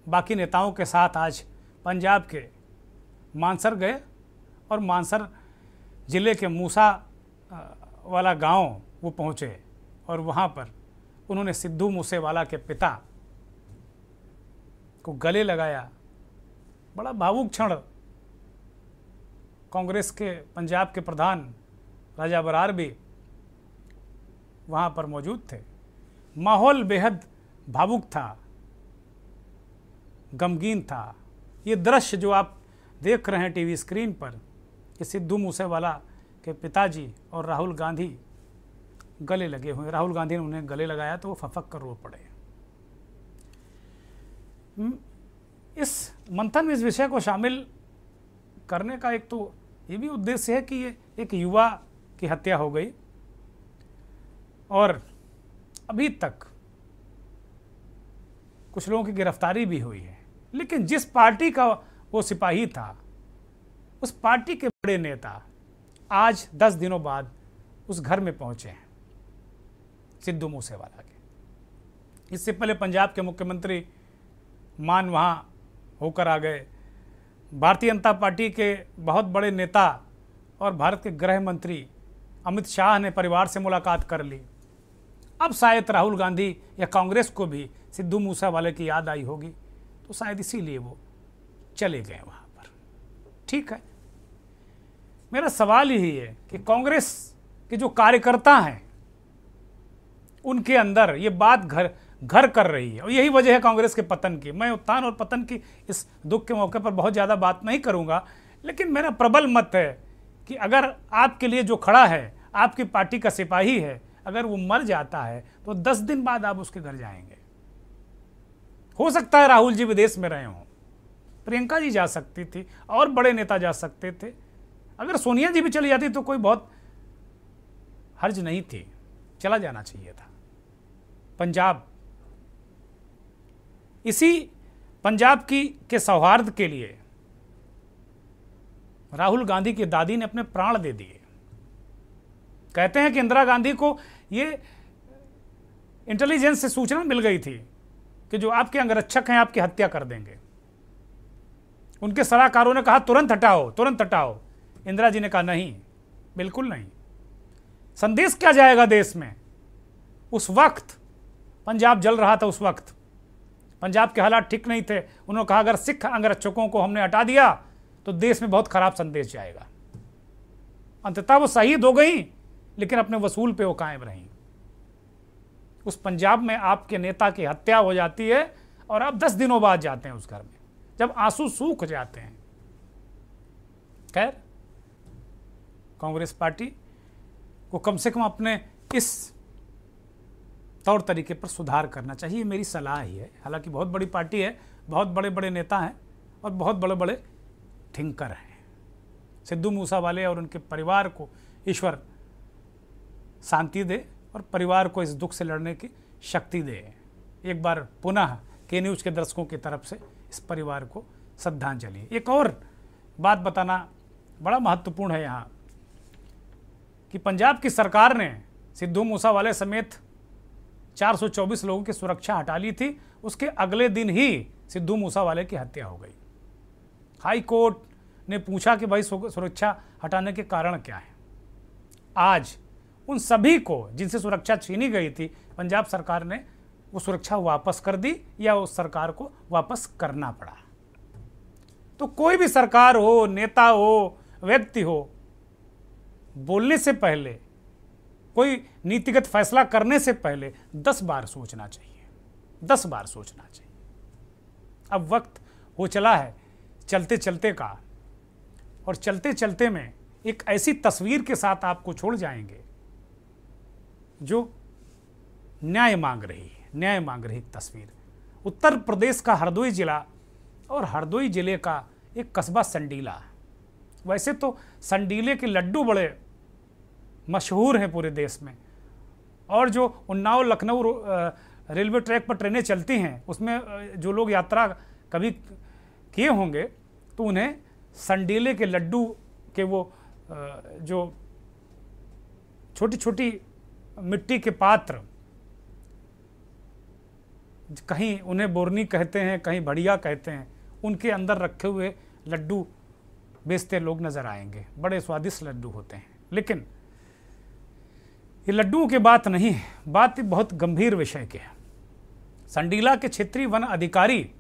बाकी नेताओं के साथ आज पंजाब के मानसर गए और मानसर जिले के मूसा वाला गांव वो पहुंचे और वहां पर उन्होंने सिद्धू मूसेवाला के पिता को गले लगाया। बड़ा भावुक क्षण। कांग्रेस के पंजाब के प्रधान राजा बरार भी वहां पर मौजूद थे। माहौल बेहद भावुक था, गमगीन था। ये दृश्य जो आप देख रहे हैं टीवी स्क्रीन पर कि सिद्धू मूसेवाला के पिताजी और राहुल गांधी गले लगे हुए। राहुल गांधी ने उन्हें गले लगाया तो वो फफक कर रो पड़े। इस मंथन में इस विषय को शामिल करने का एक तो ये भी उद्देश्य है कि ये एक युवा की हत्या हो गई और अभी तक कुछ लोगों की गिरफ्तारी भी हुई है, लेकिन जिस पार्टी का वो सिपाही था उस पार्टी के बड़े नेता आज 10 दिनों बाद उस घर में पहुंचे हैं सिद्धू मूसेवाला के। इससे पहले पंजाब के मुख्यमंत्री मान वहां होकर आ गए। भारतीय जनता पार्टी के बहुत बड़े नेता और भारत के गृह मंत्री अमित शाह ने परिवार से मुलाकात कर ली। अब शायद राहुल गांधी या कांग्रेस को भी सिद्धू मूसेवाले की याद आई होगी तो शायद इसीलिए वो चले गए वहां पर। ठीक है, मेरा सवाल यही है कि कांग्रेस के जो कार्यकर्ता हैं उनके अंदर ये बात घर कर रही है और यही वजह है कांग्रेस के पतन की। मैं उत्थान और पतन की इस दुख के मौके पर बहुत ज़्यादा बात नहीं करूंगा, लेकिन मेरा प्रबल मत है कि अगर आपके लिए जो खड़ा है, आपकी पार्टी का सिपाही है, अगर वो मर जाता है तो 10 दिन बाद आप उसके घर जाएंगे। हो सकता है राहुल जी विदेश में रहे हों, प्रियंका जी जा सकती थी और बड़े नेता जा सकते थे। अगर सोनिया जी भी चली जाती तो कोई बहुत हर्ज नहीं थी, चला जाना चाहिए था। पंजाब, इसी पंजाब के सौहार्द के लिए राहुल गांधी की दादी ने अपने प्राण दे दिए। कहते हैं कि इंदिरा गांधी को ये इंटेलिजेंस से सूचना मिल गई थी कि जो आपके अंगरक्षक हैं आपकी हत्या कर देंगे। उनके सलाहकारों ने कहा तुरंत हटाओ, तुरंत हटाओ। इंदिरा जी ने कहा नहीं, बिल्कुल नहीं। संदेश क्या जाएगा देश में? उस वक्त पंजाब जल रहा था, उस वक्त पंजाब के हालात ठीक नहीं थे। उन्होंने कहा अगर सिख अंगरक्षकों को हमने हटा दिया तो देश में बहुत खराब संदेश जाएगा। अंततः वो शहीद हो गई, लेकिन अपने वसूल पे वो कायम रहीं। उस पंजाब में आपके नेता की हत्या हो जाती है और आप 10 दिनों बाद जाते हैं उस घर में, जब आंसू सूख जाते हैं। खैर, कांग्रेस पार्टी को कम से कम अपने इस तौर तरीके पर सुधार करना चाहिए, मेरी सलाह ही है। हालांकि बहुत बड़ी पार्टी है, बहुत बड़े बड़े नेता हैं और बहुत बड़े बड़े थिंकर हैं। सिद्धू मूसावाले और उनके परिवार को ईश्वर शांति दे और परिवार को इस दुख से लड़ने की शक्ति दे। एक बार पुनः के न्यूज़ के दर्शकों की तरफ से इस परिवार को श्रद्धांजलि। एक और बात बताना बड़ा महत्वपूर्ण है यहाँ कि पंजाब की सरकार ने सिद्धू मूसावाले समेत 424 लोगों की सुरक्षा हटा ली थी। उसके अगले दिन ही सिद्धू मूसावाले की हत्या हो गई। हाई कोर्ट ने पूछा कि भाई सुरक्षा हटाने के कारण क्या है। आज उन सभी को जिनसे सुरक्षा छीनी गई थी, पंजाब सरकार ने वो सुरक्षा वापस कर दी या उस सरकार को वापस करना पड़ा। तो कोई भी सरकार हो, नेता हो, व्यक्ति हो, बोलने से पहले, कोई नीतिगत फैसला करने से पहले 10 बार सोचना चाहिए, 10 बार सोचना चाहिए। अब वक्त हो चला है चलते चलते का, और चलते चलते में एक ऐसी तस्वीर के साथ आपको छोड़ जाएंगे जो न्याय मांग रही है, न्याय मांग रही तस्वीर। उत्तर प्रदेश का हरदोई जिला और हरदोई जिले का एक कस्बा संडीला। वैसे तो संडीले के लड्डू बड़े मशहूर हैं पूरे देश में, और जो उन्नाव लखनऊ रेलवे ट्रैक पर ट्रेनें चलती हैं उसमें जो लोग यात्रा कभी किए होंगे तो उन्हें संडीले के लड्डू के वो जो छोटी छोटी मिट्टी के पात्र, कहीं उन्हें बोरनी कहते हैं, कहीं बढ़िया कहते हैं, उनके अंदर रखे हुए लड्डू बेचते लोग नजर आएंगे। बड़े स्वादिष्ट लड्डू होते हैं। लेकिन ये लड्डुओं की बात नहीं है, बात बहुत गंभीर विषय की है। संडीला के क्षेत्रीय वन अधिकारी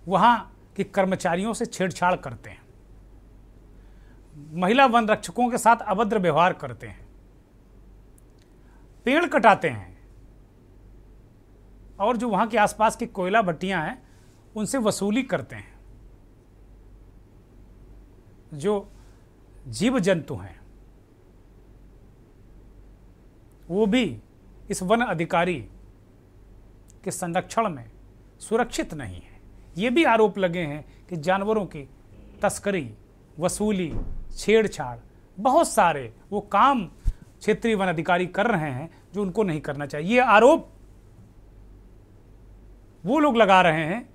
वहां के कर्मचारियों से छेड़छाड़ करते हैं, महिला वन रक्षकों के साथ अभद्र व्यवहार करते हैं, पेड़ कटाते हैं, और जो वहां के आसपास की कोयला भट्टियां हैं उनसे वसूली करते हैं। जो जीव जंतु हैं वो भी इस वन अधिकारी के संरक्षण में सुरक्षित नहीं है। ये भी आरोप लगे हैं कि जानवरों की तस्करी, वसूली, छेड़छाड़, बहुत सारे वो काम क्षेत्रीय वन अधिकारी कर रहे हैं जो उनको नहीं करना चाहिए। ये आरोप वो लोग लगा रहे हैं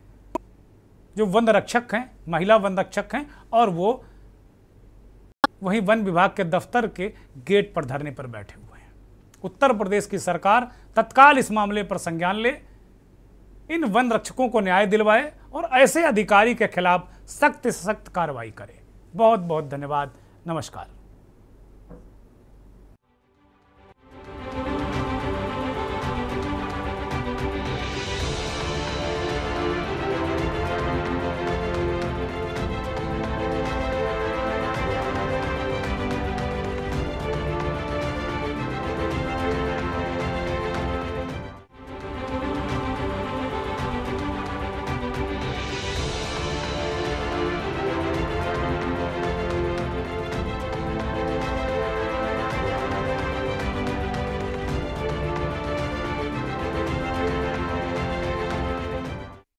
जो वन रक्षक हैं, महिला वन रक्षक हैं, और वो वहीं वन विभाग के दफ्तर के गेट पर धरने पर बैठे हुए हैं। उत्तर प्रदेश की सरकार तत्काल इस मामले पर संज्ञान ले, इन वन रक्षकों को न्याय दिलवाए और ऐसे अधिकारी के खिलाफ सख्त से सख्त कार्रवाई करे। बहुत बहुत धन्यवाद। नमस्कार।